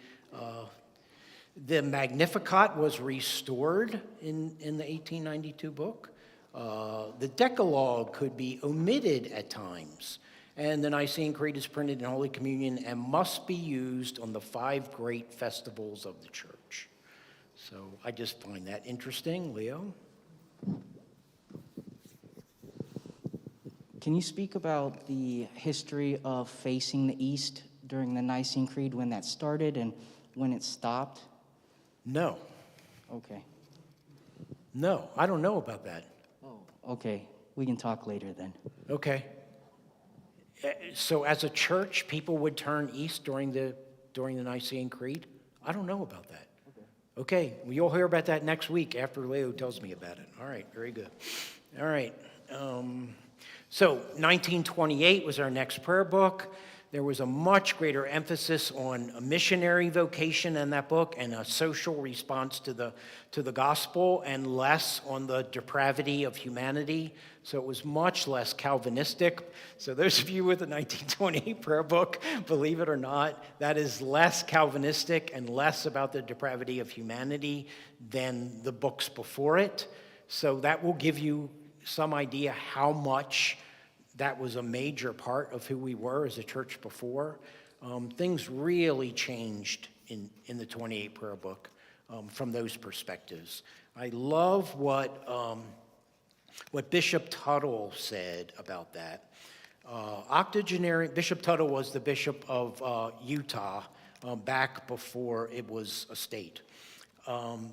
The Magnificat was restored in the 1892 book. The Decalogue could be omitted at times. And the Nicene Creed is printed in Holy Communion and must be used on the 5 great festivals of the church. So I just find that interesting. Leo? Can you speak about the history of facing the east during the Nicene Creed, when that started and when it stopped? No. Okay. No, I don't know about that. Oh, okay. We can talk later then. Okay. So as a church, people would turn east during the Nicene Creed? I don't know about that. Okay, well, you'll hear about that next week after Leo tells me about it. All right, very good. All right. So 1928 was our next prayer book. There was a much greater emphasis on a missionary vocation in that book and a social response to the gospel, and less on the depravity of humanity. So it was much less Calvinistic. So those of you with the 1928 prayer book, believe it or not, that is less Calvinistic and less about the depravity of humanity than the books before it. So that will give you some idea how much that was a major part of who we were as a church before. Things really changed in the 28 prayer book from those perspectives. I love what Bishop Tuttle said about that. Octogenarian, Bishop Tuttle was the bishop of Utah back before it was a state.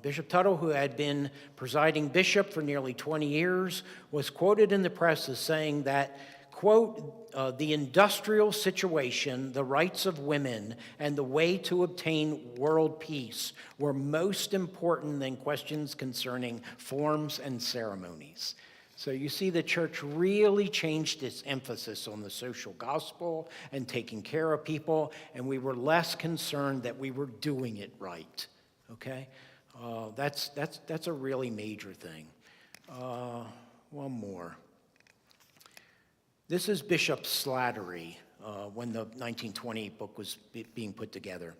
Bishop Tuttle, who had been presiding bishop for nearly 20 years, was quoted in the press as saying that, quote, the industrial situation, the rights of women, and the way to obtain world peace were most important than questions concerning forms and ceremonies. So you see the church really changed its emphasis on the social gospel and taking care of people, and we were less concerned that we were doing it right. Okay, that's a really major thing. One more. This is Bishop Slattery when the 1928 book was being put together.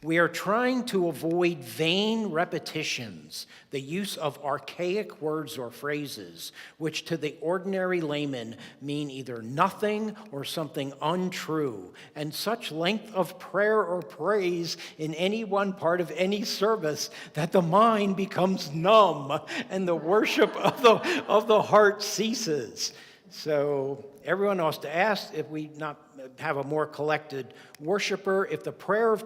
We are trying to avoid vain repetitions, the use of archaic words or phrases, which to the ordinary layman mean either nothing or something untrue, and such length of prayer or praise in any one part of any service that the mind becomes numb and the worship of the heart ceases. So everyone else to ask if we not have a more collected worshiper, if the prayer of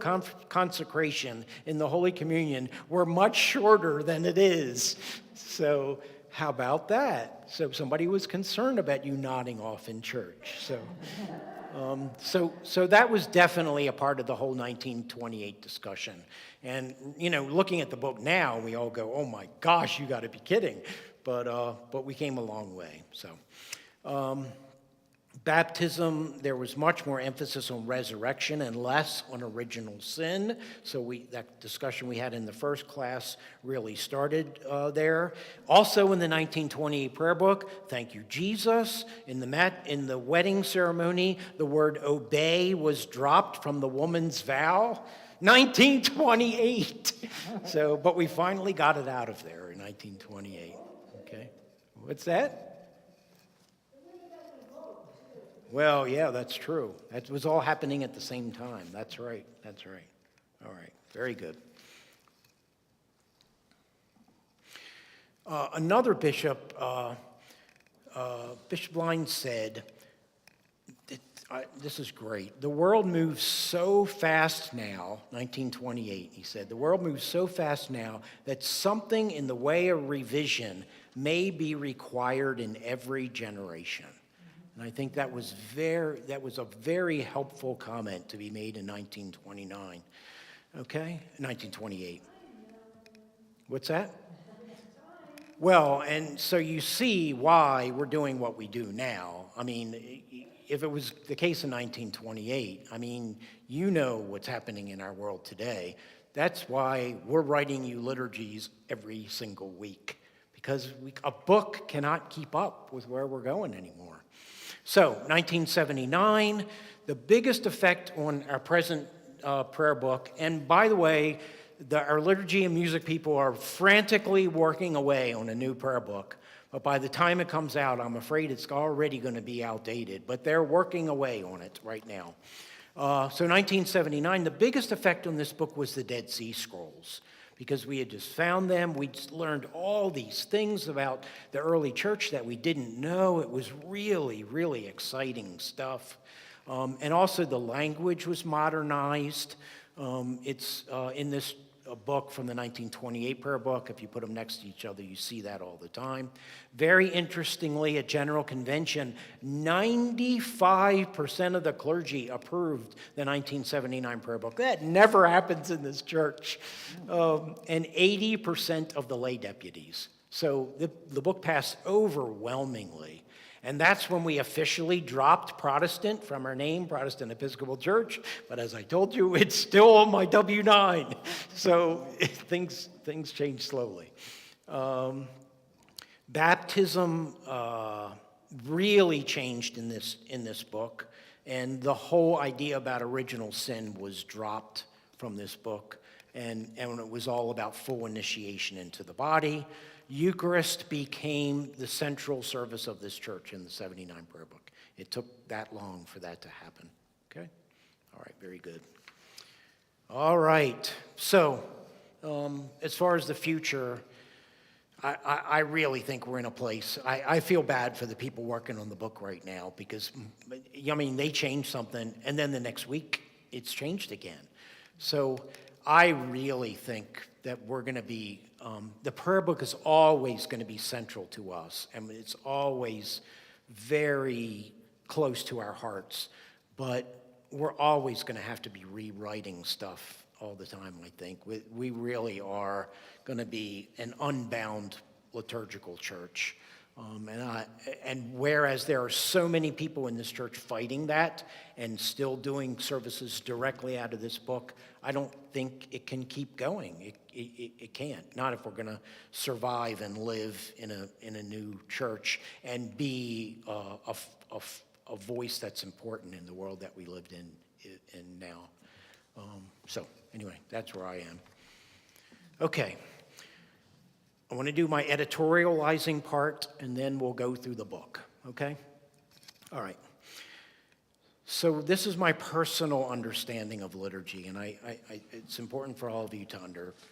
consecration in the Holy Communion were much shorter than it is. So how about that? So somebody was concerned about you nodding off in church. So that was definitely a part of the whole 1928 discussion. And, you know, looking at the book now, we all go, oh my gosh, you got to be kidding. But we came a long way, so. Baptism, there was much more emphasis on resurrection and less on original sin. So that discussion we had in the first class really started there. Also in the 1928 prayer book, thank you, Jesus. In the wedding ceremony, the word obey was dropped from the woman's vow. 1928. But we finally got it out of there in 1928. Okay. What's that? Well, yeah, that's true. That was all happening at the same time. That's right. That's right. All right. Very good. Another bishop, Bishop Line said, this is great. The world moves so fast now, 1928, he said, the world moves so fast now that something in the way of revision may be required in every generation. And I think that was a very helpful comment to be made in 1929. Okay? 1928. What's that? Well, and so you see why we're doing what we do now. I mean, if it was the case in 1928, I mean, you know what's happening in our world today. That's why we're writing you liturgies every single week, because a book cannot keep up with where we're going anymore. So, 1979, the biggest effect on our present prayer book, and by the way, our liturgy and music people are frantically working away on a new prayer book. But by the time it comes out, I'm afraid it's already going to be outdated. But they're working away on it right now. So 1979, the biggest effect on this book was the Dead Sea Scrolls, because we had just found them. We just learned all these things about the early church that we didn't know. It was really, really exciting stuff. And also the language was modernized. It's in this book from the 1928 prayer book. If you put them next to each other, you see that all the time. Very interestingly, at General Convention, 95% of the clergy approved the 1979 prayer book. That never happens in this church. And 80% of the lay deputies. So the book passed overwhelmingly. And that's when we officially dropped Protestant from our name, Protestant Episcopal Church. But as I told you, it's still on my W-9. So things change slowly. Baptism really changed in this book. And the whole idea about original sin was dropped from this book. And it was all about full initiation into the body. Eucharist became the central service of this church in the 79 prayer book. It took that long for that to happen. Okay? All right, very good. All right, so as far as the future, I really think we're in a place. I feel bad for the people working on the book right now because, I mean, they changed something, and then the next week, it's changed again. So I really think that we're going to be, the prayer book is always going to be central to us, and it's always very close to our hearts, but we're always going to have to be rewriting stuff all the time, I think. We really are going to be an unbound liturgical church. And whereas there are so many people in this church fighting that and still doing services directly out of this book, I don't think it can keep going. It can't. Not if we're going to survive and live in a new church and be a voice that's important in the world that we lived in now. So anyway, that's where I am. Okay. I want to do my editorializing part, and then we'll go through the book, okay? All right. So this is my personal understanding of liturgy, and it's important for all of you to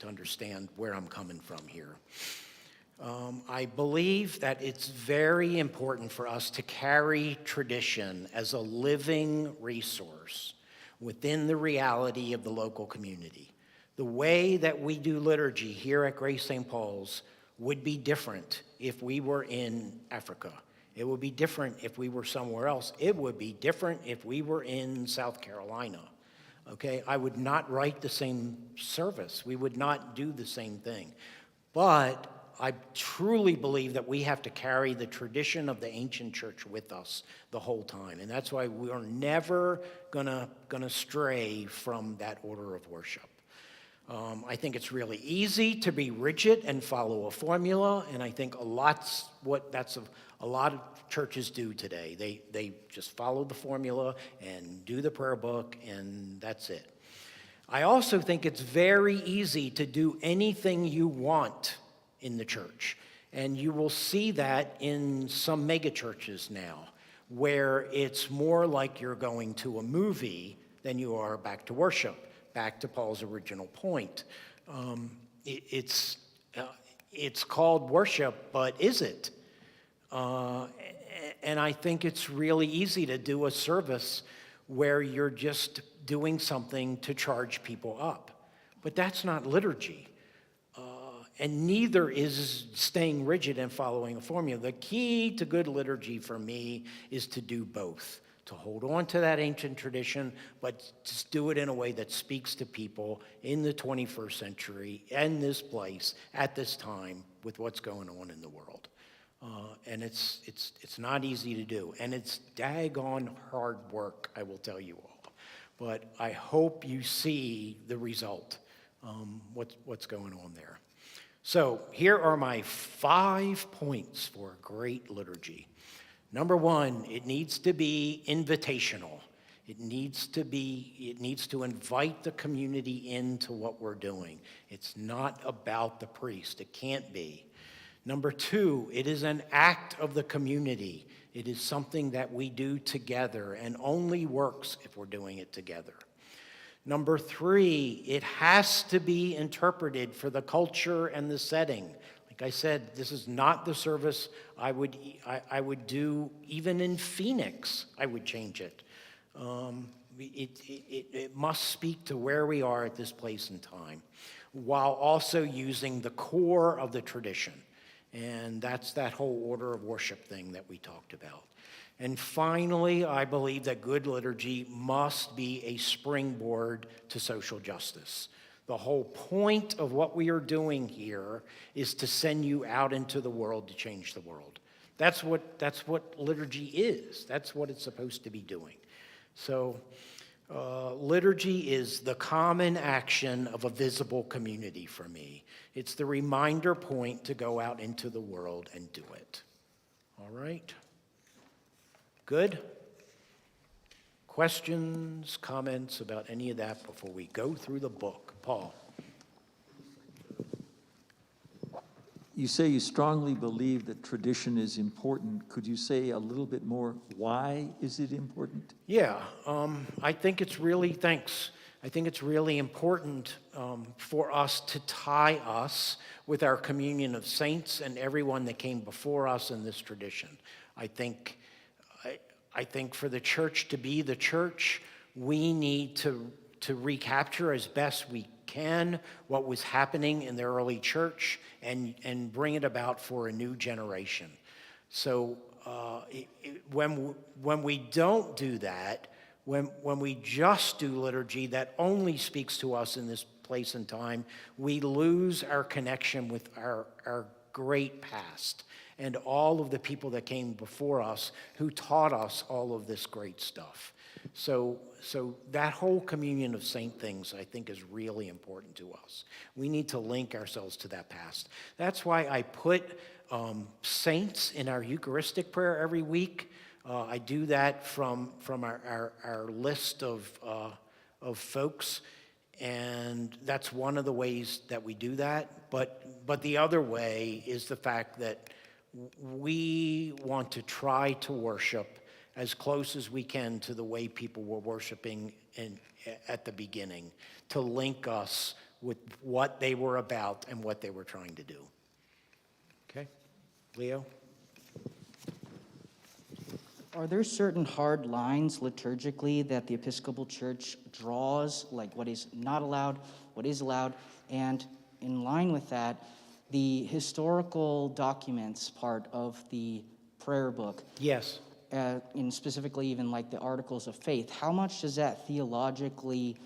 understand where I'm coming from here. I believe that it's very important for us to carry tradition as a living resource within the reality of the local community. The way that we do liturgy here at Grace St. Paul's would be different if we were in Africa. It would be different if we were somewhere else. It would be different if we were in South Carolina. Okay, I would not write the same service. We would not do the same thing. But I truly believe that we have to carry the tradition of the ancient church with us the whole time. And that's why we are never gonna stray from that order of worship. I think it's really easy to be rigid and follow a formula, and I think a lot of churches do today. They just follow the formula and do the prayer book, and that's it. I also think it's very easy to do anything you want in the church. And you will see that in some megachurches now, where it's more like you're going to a movie than you are back to worship, back to Paul's original point. It's called worship, but is it? And I think it's really easy to do a service where you're just doing something to charge people up. But that's not liturgy. And neither is staying rigid and following a formula. The key to good liturgy for me is to do both, to hold on to that ancient tradition, but just do it in a way that speaks to people in the 21st century and this place at this time with what's going on in the world. And it's not easy to do, and it's daggone hard work, I will tell you all. But I hope you see the result, what's going on there. So here are my 5 points for a great liturgy. Number one, it needs to be invitational. It needs to invite the community into what we're doing. It's not about the priest. It can't be. Number two, it is an act of the community. It is something that we do together and only works if we're doing it together. Number three, it has to be interpreted for the culture and the setting. Like I said, this is not the service I would do even in Phoenix. I would change it. It must speak to where we are at this place and time, while also using the core of the tradition. And that's that whole order of worship thing that we talked about. And finally, I believe that good liturgy must be a springboard to social justice. The whole point of what we are doing here is to send you out into the world to change the world. That's what liturgy is. That's what it's supposed to be doing. So liturgy is the common action of a visible community for me. It's the reminder point to go out into the world and do it. All right? Good? Questions, comments about any of that before we go through the book? Paul. You say you strongly believe that tradition is important. Could you say a little bit more? Why is it important? Yeah, I think it's really, thanks. I think it's really important for us to tie us with our communion of saints and everyone that came before us in this tradition. I think for the church to be the church, we need to recapture as best we can what was happening in the early church and bring it about for a new generation. So when we don't do that, when we just do liturgy that only speaks to us in this place and time, we lose our connection with our great past and all of the people that came before us who taught us all of this great stuff. So that whole communion of saint things, I think, is really important to us. We need to link ourselves to that past. That's why I put saints in our Eucharistic prayer every week. I do that from our list of folks, and that's one of the ways that we do that. But the other way is the fact that we want to try to worship as close as we can to the way people were worshiping at the beginning, to link us with what they were about and what they were trying to do. Okay? Leo? Are there certain hard lines liturgically that the Episcopal Church draws, like what is not allowed, what is allowed? And in line with that, the historical documents part of the prayer book. Yes. In specifically even like the Articles of Faith, how much does that theologically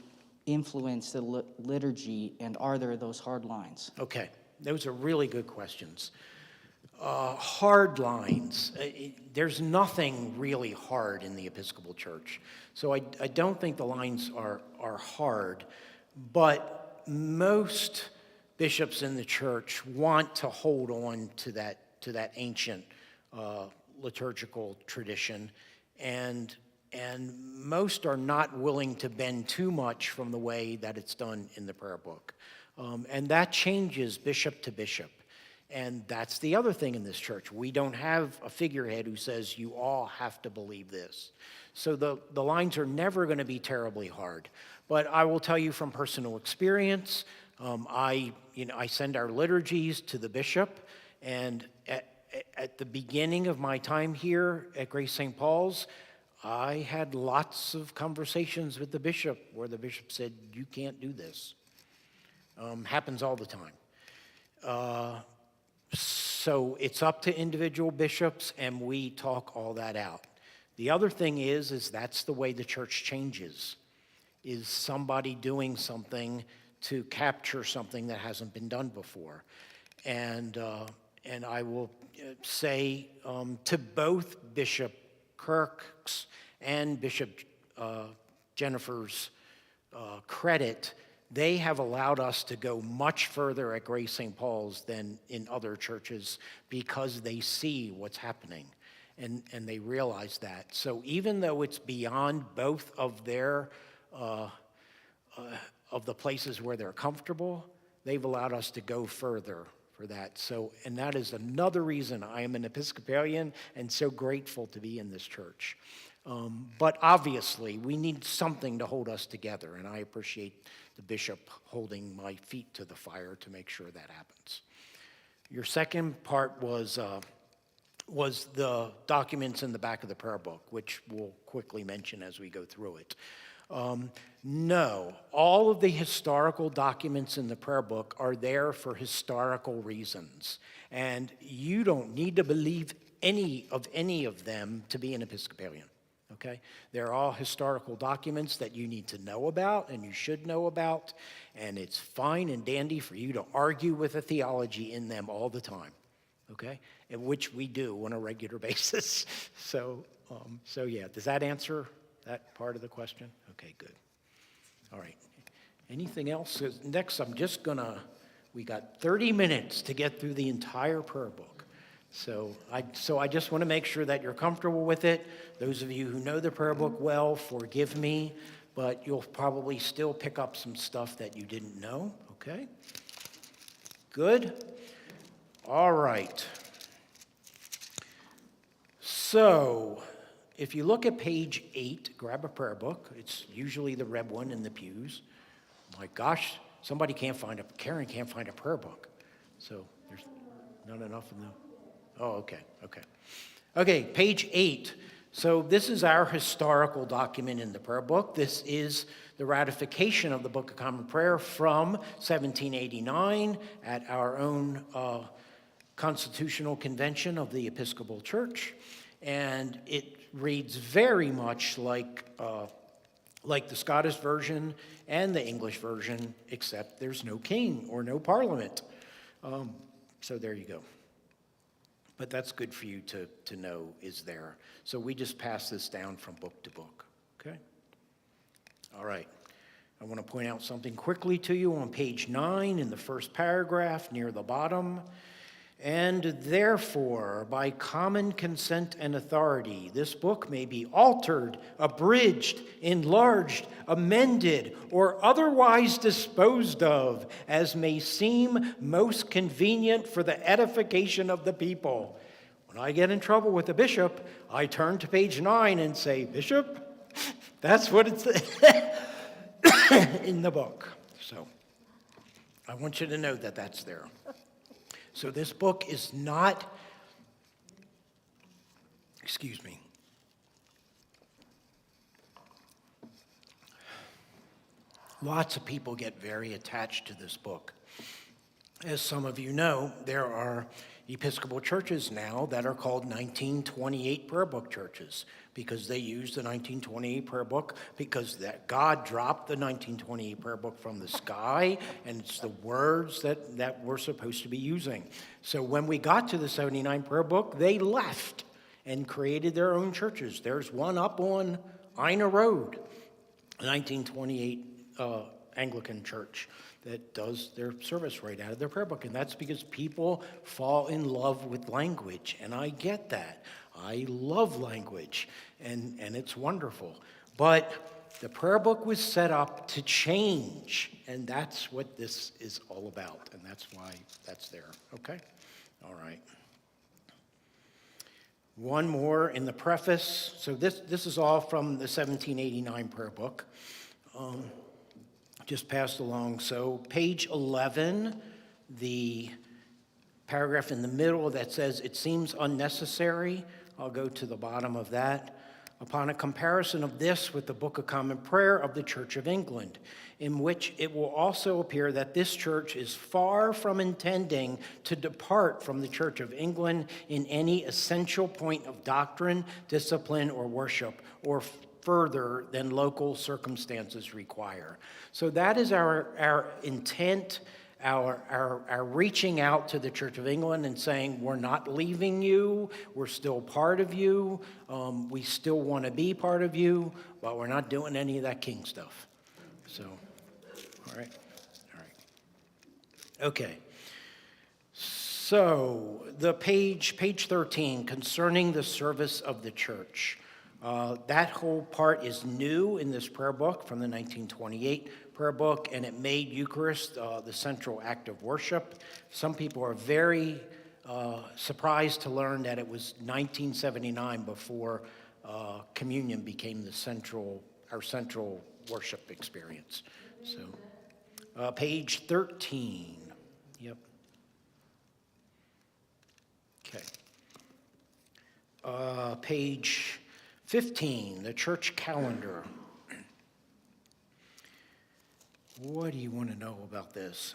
influence the liturgy, and are there those hard lines? Okay, those are really good questions. Hard lines. There's nothing really hard in the Episcopal Church. So I don't think the lines are hard, but most bishops in the church want to hold on to that ancient liturgical tradition, and most are not willing to bend too much from the way that it's done in the prayer book. And that changes bishop to bishop. And that's the other thing in this church. We don't have a figurehead who says you all have to believe this. So the lines are never going to be terribly hard. But I will tell you from personal experience, I send our liturgies to the bishop, and at the beginning of my time here at Grace St. Paul's, I had lots of conversations with the bishop where the bishop said, you can't do this. Happens all the time. So it's up to individual bishops, and we talk all that out. The other thing is that's the way the church changes, is somebody doing something to capture something that hasn't been done before. And I will say to both Bishop Kirk's and Bishop Jennifer's credit, they have allowed us to go much further at Grace St. Paul's than in other churches because they see what's happening and they realize that. So even though it's beyond both of their of the places where they're comfortable, they've allowed us to go further for that. So, and that is another reason I am an Episcopalian and so grateful to be in this church. But obviously, we need something to hold us together, and I appreciate the bishop holding my feet to the fire to make sure that happens. Your second part was the documents in the back of the prayer book, which we'll quickly mention as we go through it. No, all of the historical documents in the prayer book are there for historical reasons, and you don't need to believe any of them to be an Episcopalian. Okay? They're all historical documents that you need to know about and you should know about, and it's fine and dandy for you to argue with the theology in them all the time, okay? And which we do on a regular basis. So yeah, does that answer that part of the question? Okay, good. All right. Anything else? Next, we got 30 minutes to get through the entire prayer book. So I just want to make sure that you're comfortable with it. Those of you who know the prayer book well, forgive me, but you'll probably still pick up some stuff that you didn't know, okay? Good. All right. So if you look at page 8, grab a prayer book. It's usually the red one in the pews. My gosh, Karen can't find a prayer book. So there's not enough of them. Oh, okay. Okay, page 8. So this is our historical document in the prayer book. This is the ratification of the Book of Common Prayer from 1789 at our own Constitutional Convention of the Episcopal Church. And it reads very much like the Scottish version and the English version, except there's no king or no parliament. So there you go. But that's good for you to know is there. So we just pass this down from book to book, okay? All right. I want to point out something quickly to you on page 9 in the first paragraph near the bottom. And therefore, by common consent and authority, this book may be altered, abridged, enlarged, amended, or otherwise disposed of, as may seem most convenient for the edification of the people. When I get in trouble with the bishop, I turn to page 9 and say, Bishop, that's what it's in the book. So I want you to know that that's there. So this book is not, Lots of people get very attached to this book. As some of you know, there are Episcopal churches now that are called 1928 prayer book churches because they used the 1928 prayer book because that God dropped the 1928 prayer book from the sky, and it's the words that we're supposed to be using. So when we got to the 79 prayer book, they left and created their own churches. There's one up on Ina Road, a 1928 Anglican church that does their service right out of their prayer book. And that's because people fall in love with language. And I get that. I love language. And it's wonderful. But the prayer book was set up to change. And that's what this is all about. And that's why that's there. Okay? All right. One more in the preface. So this is all from the 1789 prayer book. Just passed along. So page 11, the paragraph in the middle that says, "It seems unnecessary." I'll go to the bottom of that. "Upon a comparison of this with the Book of Common Prayer of the Church of England, in which it will also appear that this church is far from intending to depart from the Church of England in any essential point of doctrine, discipline, or worship, or further than local circumstances require." So that is our intent, our reaching out to the Church of England and saying, we're not leaving you, we're still part of you, we still want to be part of you, but we're not doing any of that king stuff. So, all right. Okay. So, the page 13, concerning the service of the church. That whole part is new in this prayer book from the 1928 prayer book, and it made Eucharist the central act of worship. Some people are very surprised to learn that it was 1979 before communion became our central worship experience. So, page 13. Yep. Okay. Page 15, the church calendar. What do you want to know about this?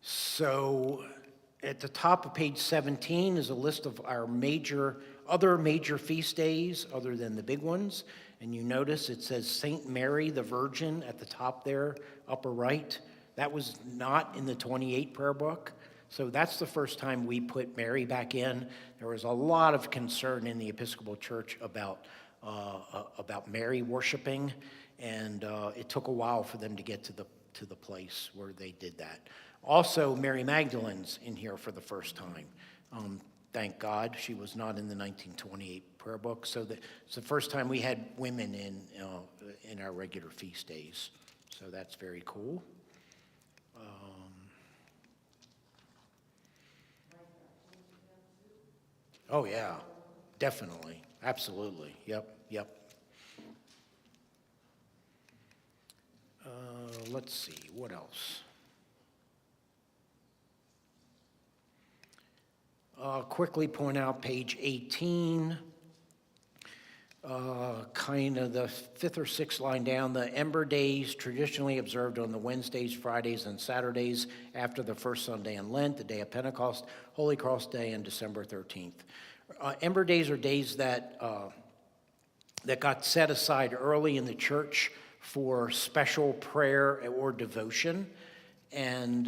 So at the top of page 17 is a list of our other major feast days other than the big ones. And you notice it says St. Mary the Virgin at the top there, upper right. That was not in the 28 prayer book. So that's the first time we put Mary back in. There was a lot of concern in the Episcopal Church about Mary worshiping, and it took a while for them to get to the place where they did that. Also, Mary Magdalene's in here for the first time. Thank God she was not in the 1928 prayer book. So it's the first time we had women in our regular feast days. So that's very cool. Oh, yeah, definitely. Absolutely. Yep. Let's see, what else? Quickly point out page 18, kind of the fifth or sixth line down, the Ember Days traditionally observed on the Wednesdays, Fridays, and Saturdays after the first Sunday in Lent, the day of Pentecost, Holy Cross Day, and December 13th. Ember Days are days that got set aside early in the church for special prayer or devotion, and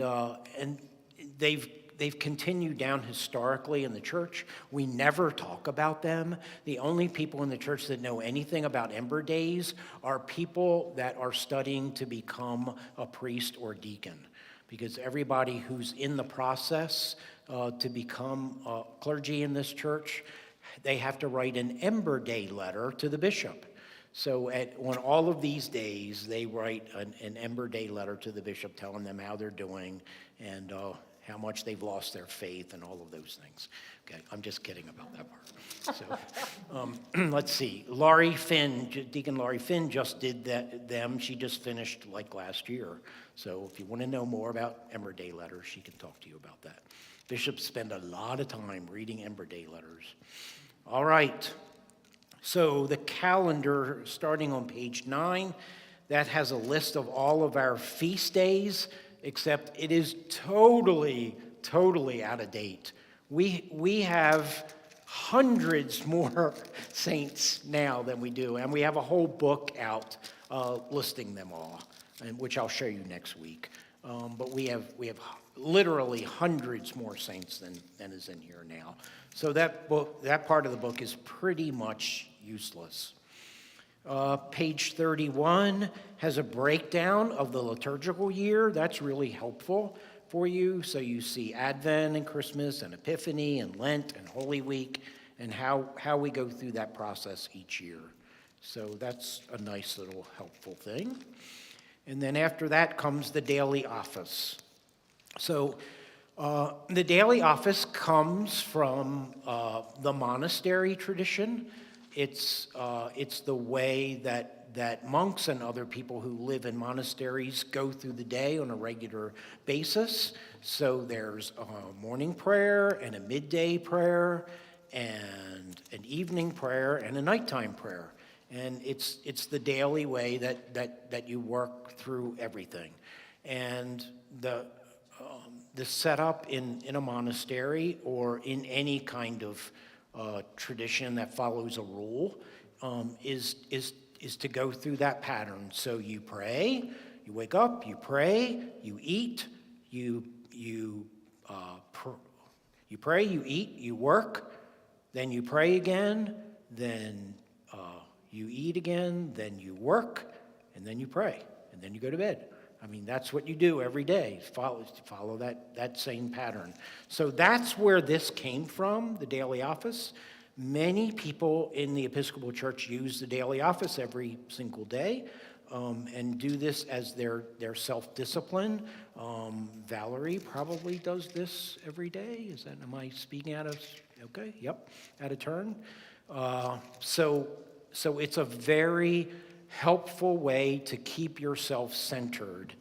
they've continued down historically in the church. We never talk about them. The only people in the church that know anything about Ember Days are people that are studying to become a priest or deacon, because everybody who's in the process to become clergy in this church, they have to write an Ember Day letter to the bishop. So on all of these days, they write an Ember Day letter to the bishop telling them how they're doing and how much they've lost their faith and all of those things. Okay, I'm just kidding about that part. So let's see. Deacon Laurie Finn just did them. She just finished like last year. So if you want to know more about Ember Day letters, she can talk to you about that. Bishops spend a lot of time reading Ember Day letters. All right. So the calendar, starting on page 9, that has a list of all of our feast days, except it is totally out of date. We have hundreds more saints now than we do, and we have a whole book out listing them all, which I'll show you next week. But we have literally hundreds more saints than is in here now. So that part of the book is pretty much useless. Page 31 has a breakdown of the liturgical year. That's really helpful for you. So you see Advent and Christmas and Epiphany and Lent and Holy Week and how we go through that process each year. So that's a nice little helpful thing. And then after that comes the daily office. So the daily office comes from the monastery tradition. It's the way that monks and other people who live in monasteries go through the day on a regular basis. So there's a morning prayer and a midday prayer and an evening prayer and a nighttime prayer. And it's the daily way that you work through everything. And the setup in a monastery or in any kind of tradition that follows a rule is to go through that pattern. So you pray, you wake up, you pray, you eat, you pray, you eat, you work, then you pray again, then you eat again, then you work, and then you pray, and then you go to bed. I mean, that's what you do every day, follow that same pattern. So that's where this came from, the daily office. Many people in the Episcopal Church use the daily office every single day and do this as their self-discipline. Valerie probably does this every day. Am I speaking out of, okay, yep, out of turn? So it's a very helpful way to keep yourself centered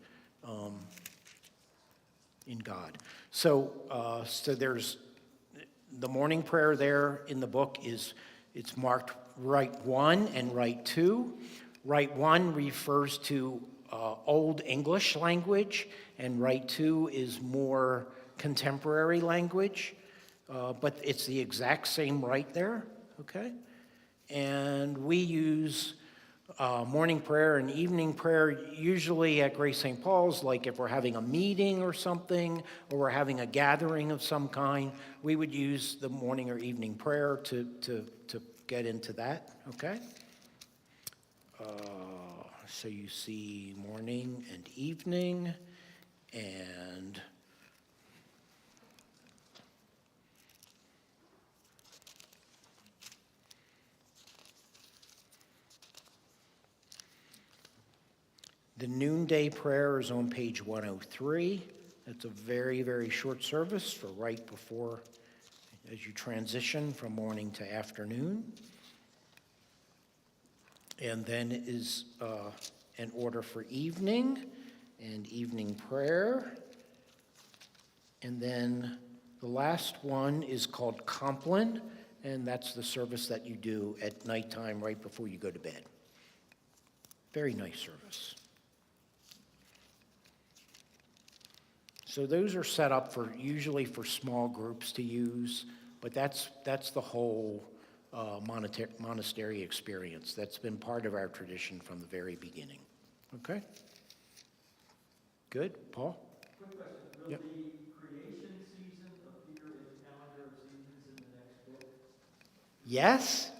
in God. So there's the morning prayer there in the book it's marked Rite 1 and Rite 2. Rite 1 refers to Old English language, and Rite 2 is more contemporary language, but it's the exact same rite there, okay? And we use morning prayer and evening prayer usually at Grace St. Paul's, like if we're having a meeting or something, or we're having a gathering of some kind, we would use the morning or evening prayer to get into that, okay? So you see morning and evening, and the noonday prayer is on page 103. That's a very, very short service for right before, as you transition from morning to afternoon. And then is an order for evening and evening prayer. And then the last one is called Compline, and that's the service that you do at nighttime right before you go to bed. Very nice service. So those are set up for usually for small groups to use, but that's the whole monastery experience. That's been part of our tradition from the very beginning. Okay? Good, Paul? Quick question. Will Yep. the creation season appear in the calendar of seasons in the next book? Yes.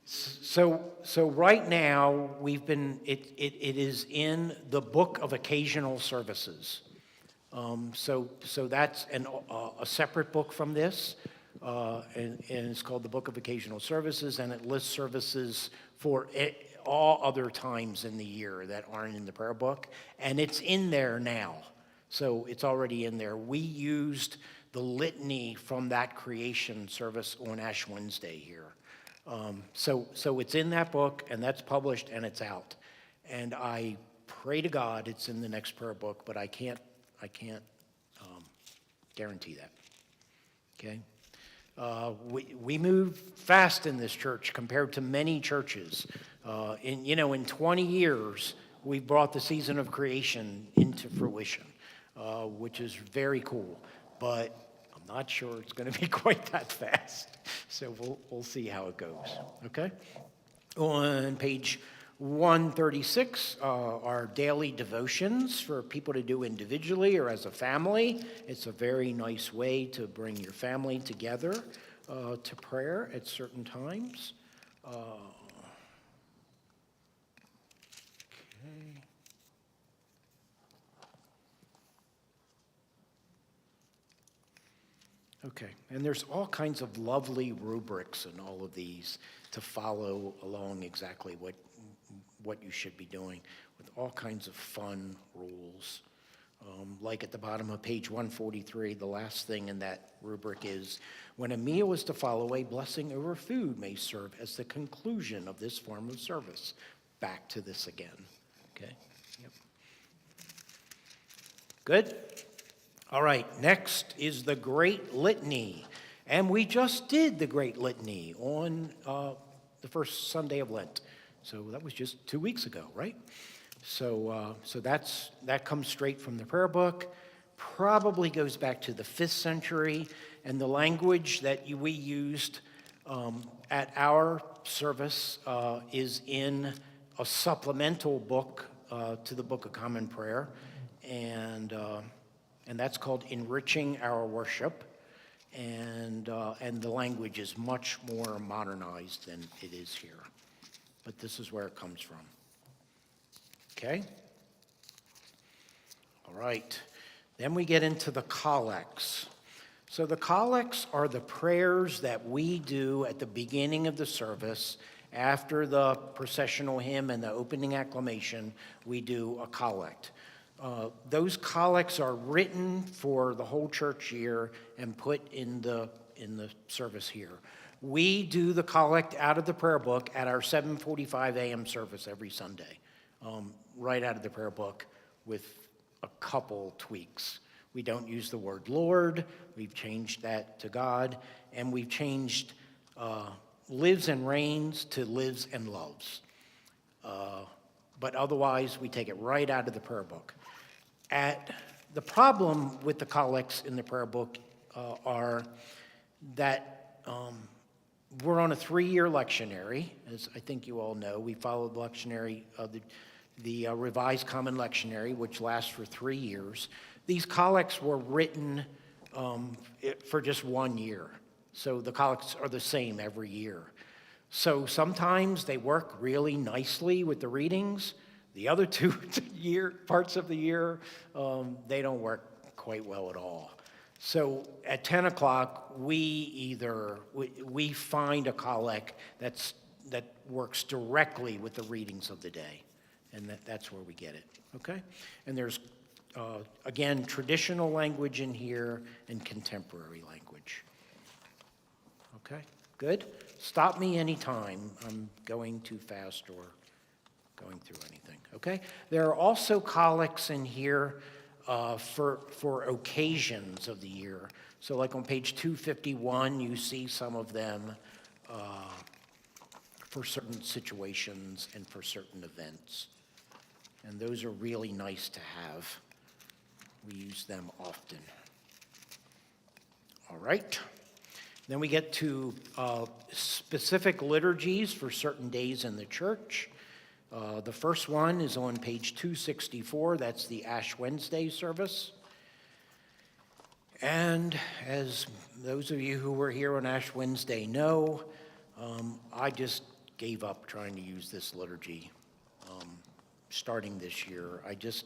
So right now we've been it is in the Book of Occasional Services. So that's a separate book from this, and it's called the Book of Occasional Services, and it lists services for all other times in the year that aren't in the prayer book, and it's in there now. So it's already in there. We used the litany from that creation service on Ash Wednesday here. So it's in that book, and that's published, and it's out. And I pray to God it's in the next prayer book, but I can't guarantee that. Okay? We move fast in this church compared to many churches. In 20 years, we've brought the season of creation into fruition, which is very cool. But I'm not sure it's going to be quite that fast. So we'll see how it goes. Okay? On page 136 are daily devotions for people to do individually or as a family. It's a very nice way to bring your family together to prayer at certain times. Okay, and there's all kinds of lovely rubrics in all of these to follow along exactly what you should be doing with all kinds of fun rules. Like at the bottom of page 143, the last thing in that rubric is, when a meal is to follow, a blessing over food may serve as the conclusion of this form of service. Back to this again, okay? Yep. Good? All right, next is the Great Litany. And we just did the Great Litany on the first Sunday of Lent. So that was just 2 weeks ago, right? So that comes straight from the prayer book, probably goes back to the 5th century, and the language that we used at our service is in a supplemental book to the Book of Common Prayer, and that's called Enriching Our Worship, and the language is much more modernized than it is here, but this is where it comes from. Okay? All right. Then we get into the collects. So the collects are the prayers that we do at the beginning of the service. After the processional hymn and the opening acclamation, we do a collect. Those collects are written for the whole church year and put in the service here. We do the collect out of the prayer book at our 7:45 a.m. service every Sunday. Right out of the prayer book with a couple tweaks. We don't use the word Lord. We've changed that to God. And we've changed lives and reigns to lives and loves. But otherwise, we take it right out of the prayer book. The problem with the collects in the prayer book are that we're on a 3-year lectionary, as I think you all know. We follow the lectionary of the Revised Common Lectionary, which lasts for 3 years. These collects were written for just 1 year. So the collects are the same every year. So sometimes they work really nicely with the readings. The other 2 parts of the year, they don't work quite well at all. So at 10 o'clock, we find a collect that works directly with the readings of the day. And that's where we get it, okay? And there's, again, traditional language in here and contemporary language. Okay, good? Stop me anytime I'm going too fast or going through anything, okay? There are also collects in here for occasions of the year. So like on page 251, you see some of them for certain situations and for certain events. And those are really nice to have. We use them often. All right. Then we get to specific liturgies for certain days in the church. The first one is on page 264. That's the Ash Wednesday service. And as those of you who were here on Ash Wednesday know, I just gave up trying to use this liturgy starting this year. I just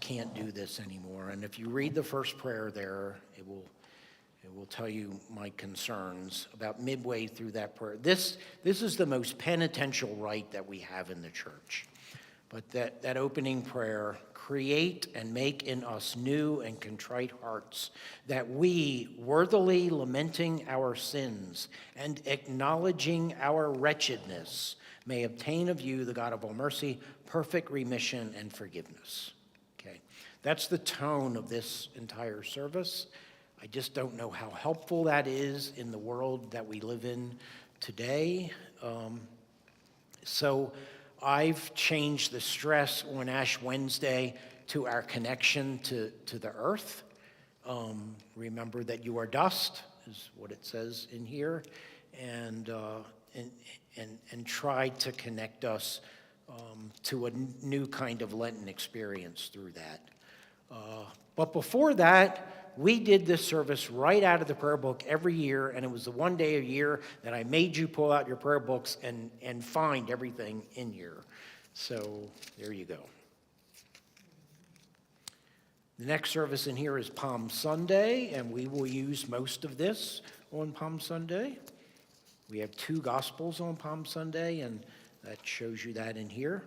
can't do this anymore. And if you read the first prayer there, it will tell you my concerns about midway through that prayer. This is the most penitential rite that we have in the church. But that opening prayer, create and make in us new and contrite hearts, that we, worthily lamenting our sins and acknowledging our wretchedness, may obtain of you, the God of all mercy, perfect remission and forgiveness. Okay, that's the tone of this entire service. I just don't know how helpful that is in the world that we live in today. So I've changed the stress on Ash Wednesday to our connection to the earth. Remember that you are dust, is what it says in here, and try to connect us to a new kind of Lenten experience through that. But before that, we did this service right out of the prayer book every year, and it was the one day a year that I made you pull out your prayer books and find everything in here. So there you go. The next service in here is Palm Sunday, and we will use most of this on Palm Sunday. We have 2 Gospels on Palm Sunday, and that shows you that in here.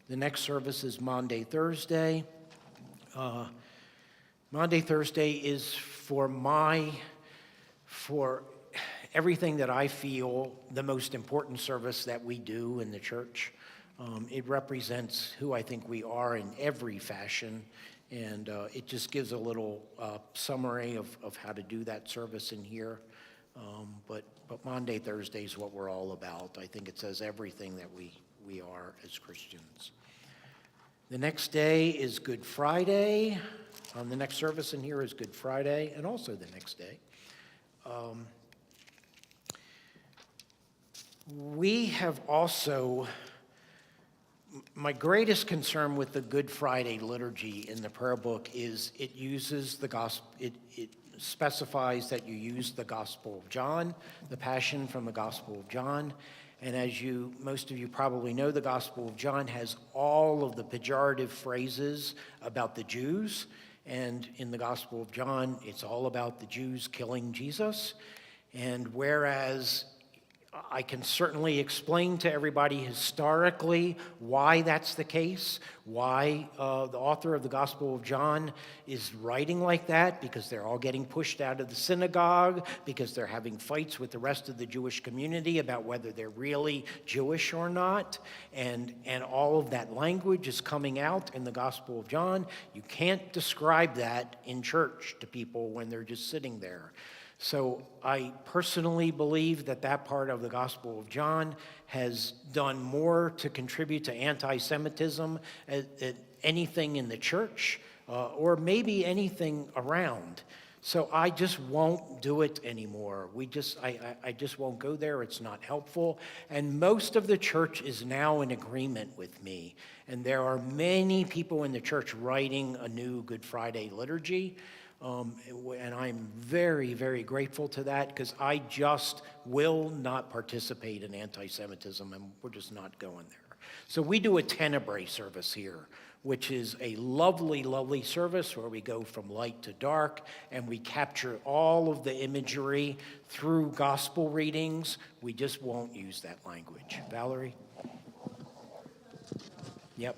The next service is Maundy Thursday. Maundy Thursday is for everything that I feel the most important service that we do in the church. It represents who I think we are in every fashion, and it just gives a little summary of how to do that service in here. But Maundy Thursday is what we're all about. I think it says everything that we are as Christians. The next day is Good Friday. The next service in here is Good Friday, and also the next day. We have also, my greatest concern with the Good Friday liturgy in the prayer book is it uses the gospel, it specifies that you use the Gospel of John, the Passion from the Gospel of John. And as most of you probably know, the Gospel of John has all of the pejorative phrases about the Jews. And in the Gospel of John, it's all about the Jews killing Jesus. And whereas I can certainly explain to everybody historically why that's the case, why the author of the Gospel of John is writing like that, because they're all getting pushed out of the synagogue, because they're having fights with the rest of the Jewish community about whether they're really Jewish or not, and all of that language is coming out in the Gospel of John. You can't describe that in church to people when they're just sitting there. So I personally believe that part of the Gospel of John has done more to contribute to anti-Semitism than anything in the church, or maybe anything around. So I just won't do it anymore. I just won't go there. It's not helpful. And most of the church is now in agreement with me. And there are many people in the church writing a new Good Friday liturgy. And I'm very, very grateful to that, because I just will not participate in anti-Semitism, and we're just not going there. So we do a Tenebrae service here, which is a lovely, lovely service where we go from light to dark, and we capture all of the imagery through gospel readings. We just won't use that language. Valerie? Yep.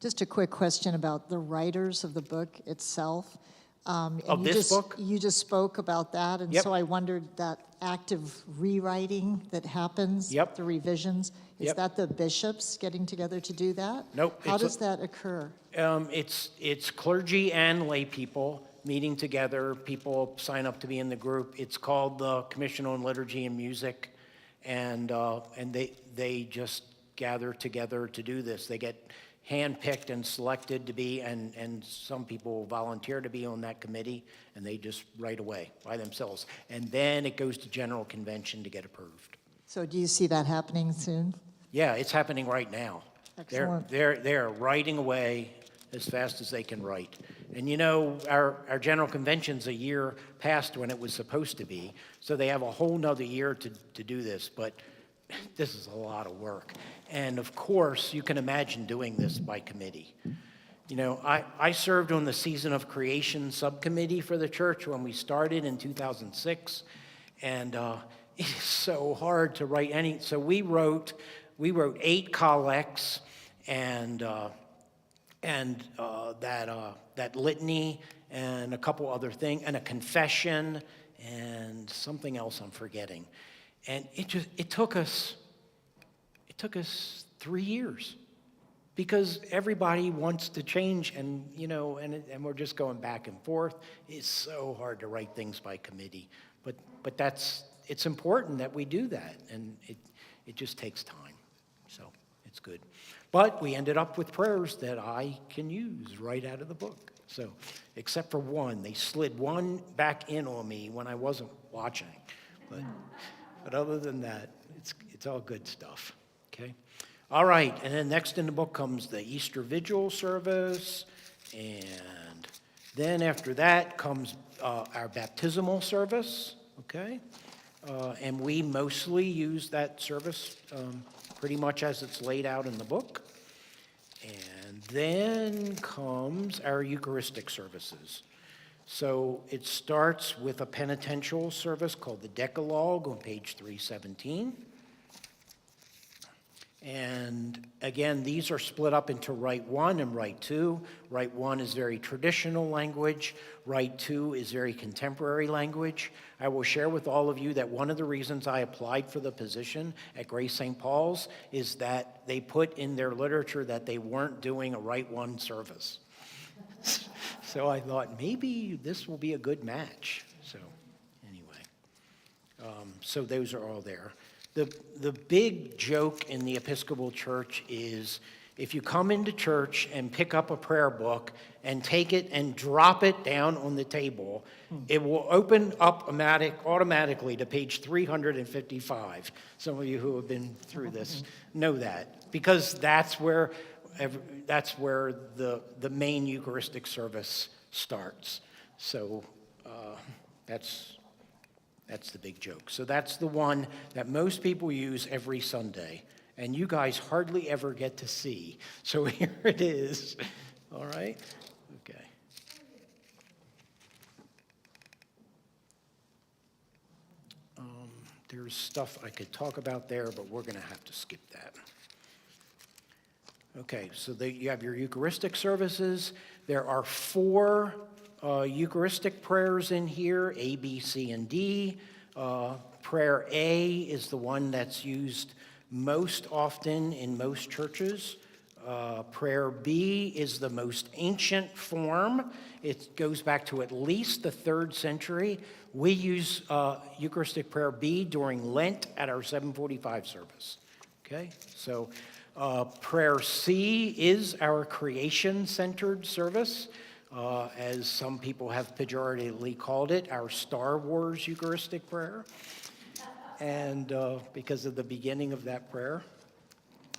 Just a quick question about the writers of the book itself. Of this book? You just spoke about that, and Yep. so I wondered that active rewriting that happens, Yep. the revisions, is Yep. that the bishops getting together to do that? Nope, How it's does that occur? It's clergy and lay people meeting together. People sign up to be in the group. It's called the Commission on Liturgy and Music, and they just gather together to do this. They get handpicked and selected to be, and some people volunteer to be on that committee, and they just write away by themselves. And then it goes to General Convention to get approved. So do you see that happening soon? Yeah, it's happening right now. Excellent. They're writing away as fast as they can write. And you know, our General Convention's a year past when it was supposed to be, so they have a whole nother year to do this, but this is a lot of work. And of course, you can imagine doing this by committee. You know, I served on the Season of Creation subcommittee for the church when we started in 2006, and it is so hard to write any. So we wrote 8 collects and that litany and a couple other things, and a confession and something else I'm forgetting. And it took us 3 years, because everybody wants to change, and you know, and we're just going back and forth. It's so hard to write things by committee, but it's important that we do that, and it just takes time. So it's good. But we ended up with prayers that I can use right out of the book. So, except for one, they slid one back in on me when I wasn't watching, but other than that, it's all good stuff, okay? All right, and then next in the book comes the Easter Vigil service, and then after that comes our Baptismal Service, okay? And we mostly use that service pretty much as it's laid out in the book. And then comes our Eucharistic Services. So it starts with a penitential service called the Decalogue on page 317. And again, these are split up into Rite 1 and Rite 2. Rite 1 is very traditional language. Rite 2 is very contemporary language. I will share with all of you that one of the reasons I applied for the position at Grace St. Paul's is that they put in their literature that they weren't doing a Rite 1 service. So I thought maybe this will be a good match. So anyway, so those are all there. The big joke in the Episcopal Church is if you come into church and pick up a prayer book and take it and drop it down on the table, it will open up automatically to page 355. Some of you who have been through this know that, because that's where the main Eucharistic service starts. So that's the big joke. So that's the one that most people use every Sunday, and you guys hardly ever get to see. So here it is. All right? Okay. There's stuff I could talk about there, but we're going to have to skip that. Okay, so you have your Eucharistic services. There are 4 Eucharistic prayers in here, A, B, C, and D. Prayer A is the one that's used most often in most churches. Prayer B is the most ancient form. It goes back to at least the 3rd century. We use Eucharistic Prayer B during Lent at our 745 service. Okay, so Prayer C is our creation-centered service. As some people have pejoratively called it, our Star Wars Eucharistic prayer, and because of the beginning of that prayer.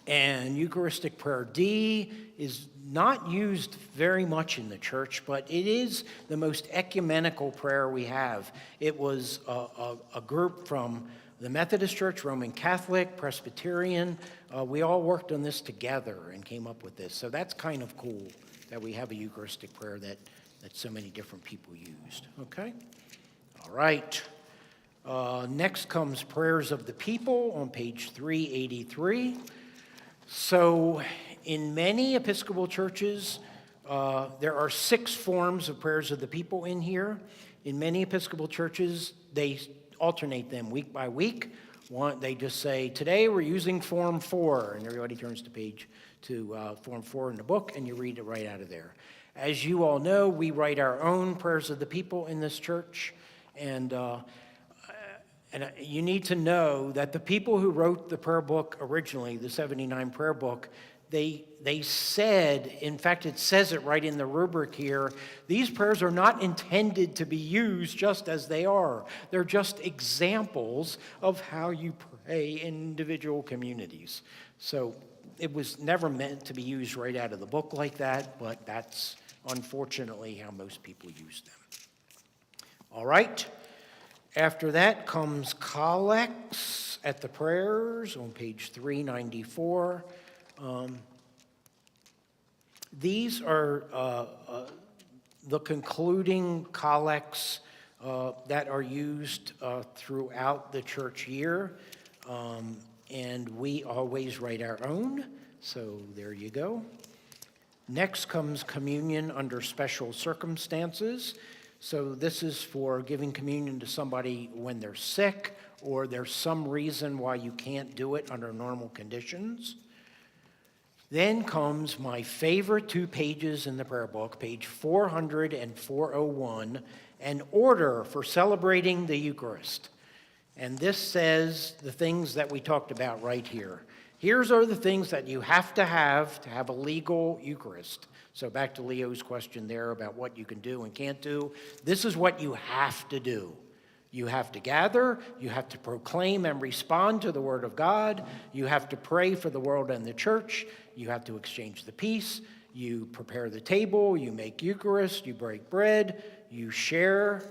And Eucharistic Prayer D is not used very much in the church, but it is the most ecumenical prayer we have. It was a group from the Methodist Church, Roman Catholic, Presbyterian. We all worked on this together and came up with this. So that's kind of cool that we have a Eucharistic prayer that so many different people used. Okay? All right. Next comes Prayers of the People on page 383. So in many Episcopal churches, there are 6 forms of Prayers of the People in here. In many Episcopal churches, they alternate them week by week. They just say, today we're using Form 4, and everybody turns to Form 4 in the book, and you read it right out of there. As you all know, we write our own Prayers of the People in this church, and you need to know that the people who wrote the prayer book originally, the 79 prayer book, they said, in fact, it says it right in the rubric here, these prayers are not intended to be used just as they are. They're just examples of how you pray in individual communities. So it was never meant to be used right out of the book like that, but that's unfortunately how most people use them. All right. After that comes collects at the prayers on page 394. These are the concluding collects that are used throughout the church year, and we always write our own, so there you go. Next comes communion under special circumstances. So this is for giving communion to somebody when they're sick or there's some reason why you can't do it under normal conditions. Then comes my favorite 2 pages in the prayer book, page 400 and 401, an order for celebrating the Eucharist. And this says the things that we talked about right here. Here's are the things that you have to have a legal Eucharist. So back to Leo's question there about what you can do and can't do. This is what you have to do. You have to gather, you have to proclaim and respond to the Word of God, you have to pray for the world and the church, you have to exchange the peace, you prepare the table, you make Eucharist, you break bread, you share,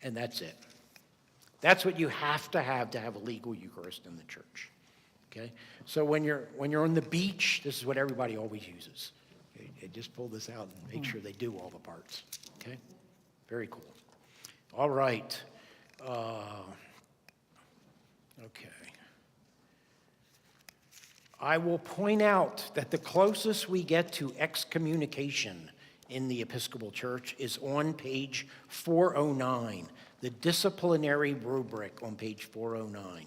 and that's it. That's what you have to have a legal Eucharist in the church. Okay? So when you're on the beach, this is what everybody always uses. Okay? Just pull this out and make sure they do all the parts. Okay? Very cool. All right. Okay. I will point out that the closest we get to excommunication in the Episcopal Church is on page 409, the disciplinary rubric on page 409.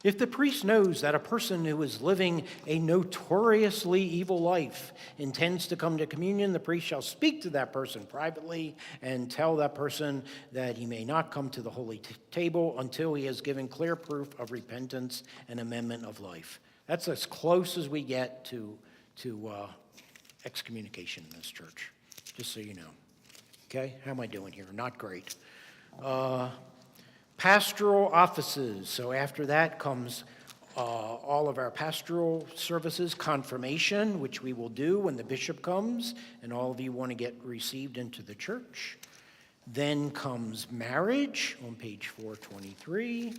If the priest knows that a person who is living a notoriously evil life intends to come to communion, the priest shall speak to that person privately and tell that person that he may not come to the holy table until he has given clear proof of repentance and amendment of life. That's as close as we get to excommunication in this church, just so you know. Okay, how am I doing here? Not great. Pastoral Offices. So after that comes all of our pastoral services, confirmation, which we will do when the bishop comes, and all of you want to get received into the church. Then comes marriage on page 423.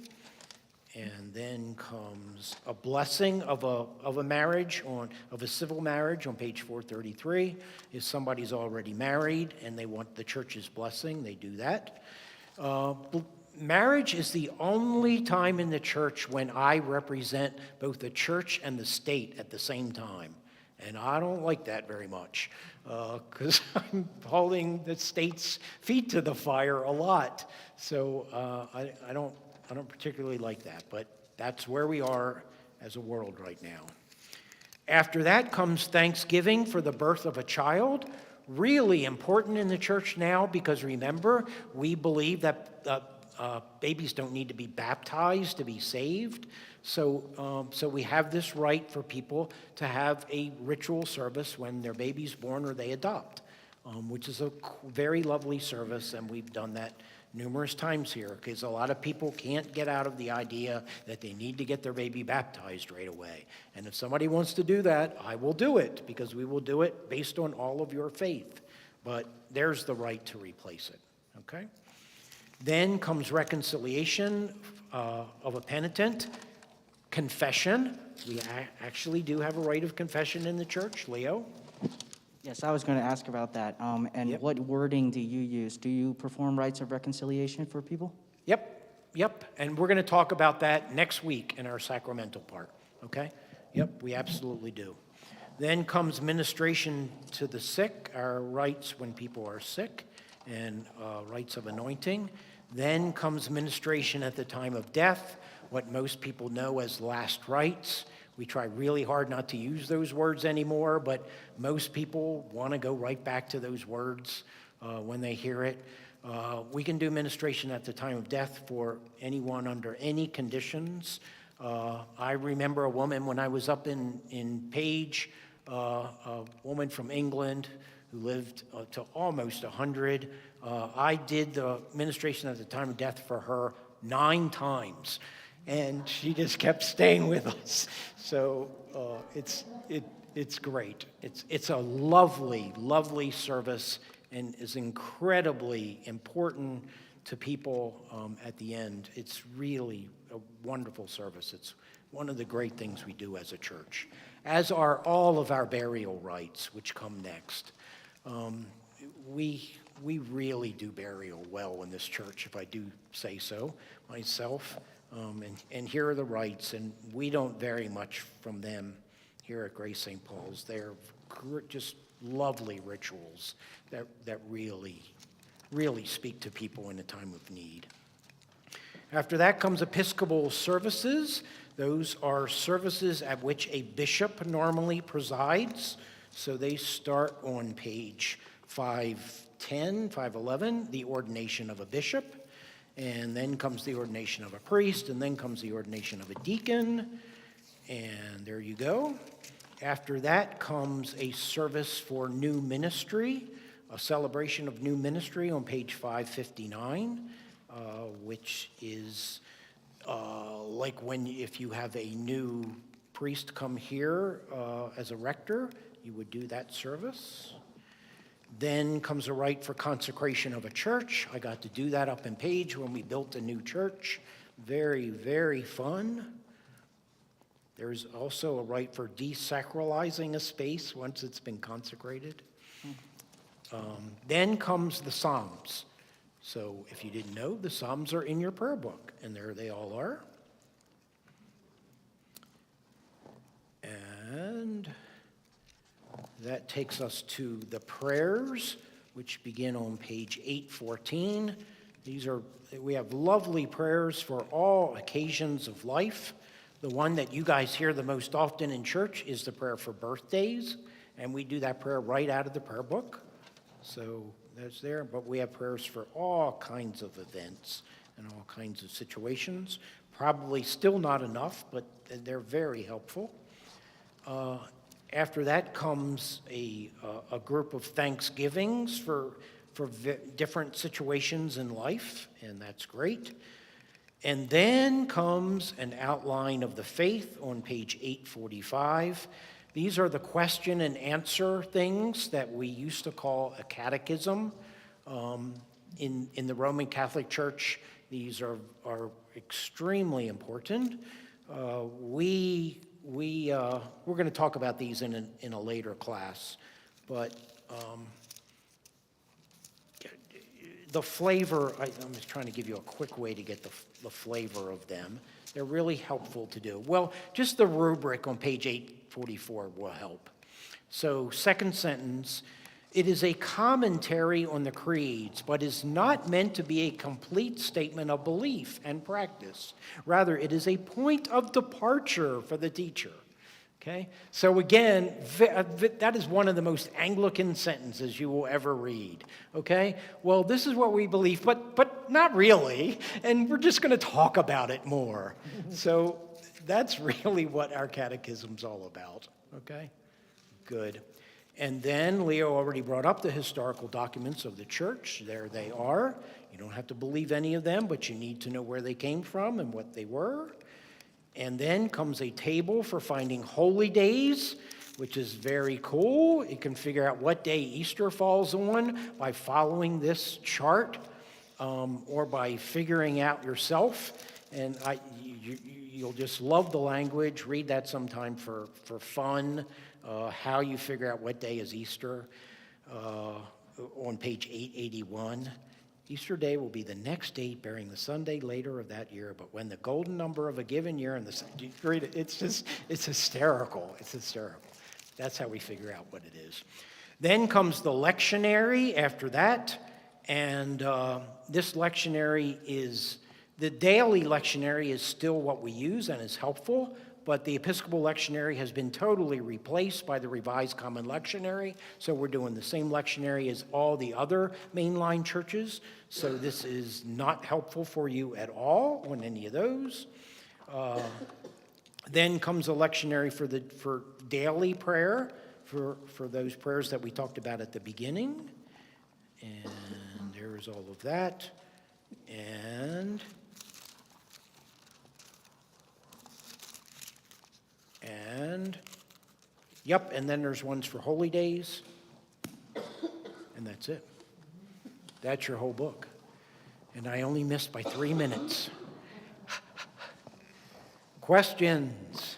And then comes a blessing of a marriage, of a civil marriage on page 433. If somebody's already married and they want the church's blessing, they do that. Marriage is the only time in the church when I represent both the church and the state at the same time. And I don't like that very much because I'm holding the state's feet to the fire a lot. So I don't particularly like that, but that's where we are as a world right now. After that comes Thanksgiving for the birth of a child. Really important in the church now because remember, we believe that babies don't need to be baptized to be saved. So we have this right for people to have a ritual service when their baby's born or they adopt, which is a very lovely service, and we've done that numerous times here because a lot of people can't get out of the idea that they need to get their baby baptized right away. And if somebody wants to do that, I will do it because we will do it based on all of your faith. But there's the right to replace it, okay? Then comes reconciliation of a penitent, confession. We actually do have a rite of confession in the church. Leo? Yes, I was going to ask about that. And Yep. what wording do you use? Do you perform rites of reconciliation for people? Yep. And we're going to talk about that next week in our sacramental part, okay? Yep, we absolutely do. Then comes ministration to the sick, our rites when people are sick, and rites of anointing. Then comes ministration at the time of death, what most people know as last rites. We try really hard not to use those words anymore, but most people want to go right back to those words when they hear it. We can do ministration at the time of death for anyone under any conditions. I remember a woman when I was up in Page, a woman from England who lived to almost 100. I did the ministration at the time of death for her 9 times. And she just kept staying with us. So it's great. It's a lovely, lovely service and is incredibly important to people at the end. It's really a wonderful service. It's one of the great things we do as a church, as are all of our burial rites, which come next. We really do burial well in this church, if I do say so myself. And here are the rites, and we don't vary much from them here at Grace St. Paul's. They're just lovely rituals that really, really speak to people in a time of need. After that comes Episcopal Services. Those are services at which a bishop normally presides. So they start on page 510, 511, the ordination of a bishop. And then comes the ordination of a priest, and then comes the ordination of a deacon. And there you go. After that comes a service for new ministry, a celebration of new ministry on page 559, which is like if you have a new priest come here as a rector, you would do that service. Then comes a rite for consecration of a church. I got to do that up in Page when we built a new church. Very, very fun. There's also a rite for desacralizing a space once it's been consecrated. Then comes the Psalms. So if you didn't know, the Psalms are in your prayer book, and there they all are. And that takes us to the prayers, which begin on page 814. We have lovely prayers for all occasions of life. The one that you guys hear the most often in church is the prayer for birthdays, and we do that prayer right out of the prayer book. So that's there, but we have prayers for all kinds of events and all kinds of situations. Probably still not enough, but they're very helpful. After that comes a group of thanksgivings for different situations in life, and that's great. And then comes an outline of the faith on page 845. These are the question and answer things that we used to call a catechism. In the Roman Catholic Church, these are extremely important. We're going to talk about these in a later class, but the flavor, I'm just trying to give you a quick way to get the flavor of them. They're really helpful to do. Well, just the rubric on page 844 will help. So, second sentence, it is a commentary on the creeds, but is not meant to be a complete statement of belief and practice. Rather, it is a point of departure for the teacher. Okay? So again, that is one of the most Anglican sentences you will ever read. Okay? Well, this is what we believe, but not really, and we're just going to talk about it more. So that's really what our catechism's all about. Okay? Good. And then Leo already brought up the historical documents of the church. There they are. You don't have to believe any of them, but you need to know where they came from and what they were. And then comes a table for finding holy days, which is very cool. You can figure out what day Easter falls on by following this chart, or by figuring out yourself. And you'll just love the language. Read that sometime for fun, how you figure out what day is Easter, on page 881. Easter Day will be the next date bearing the Sunday later of that year, but when the golden number of a given year and you read it, it's hysterical. It's hysterical. That's how we figure out what it is. Then comes the lectionary after that, and this lectionary the daily lectionary is still what we use and is helpful, but the Episcopal lectionary has been totally replaced by the Revised Common Lectionary, so we're doing the same lectionary as all the other mainline churches, so this is not helpful for you at all on any of those. Then comes a lectionary for daily prayer, for those prayers that we talked about at the beginning, and there's all of that, and then there's ones for holy days, and that's it. That's your whole book. And I only missed by 3 minutes. Questions?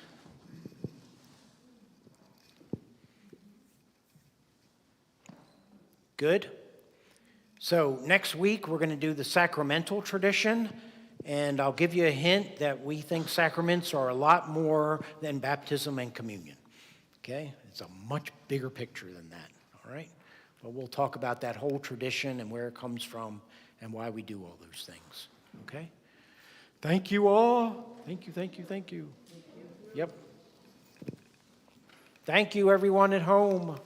Good? So next week we're going to do the sacramental tradition. And I'll give you a hint that we think sacraments are a lot more than baptism and communion. Okay? It's a much bigger picture than that. All right? But we'll talk about that whole tradition and where it comes from and why we do all those things. Okay? Thank you all. Thank you, thank you, thank you. Yep. Thank you, everyone at home.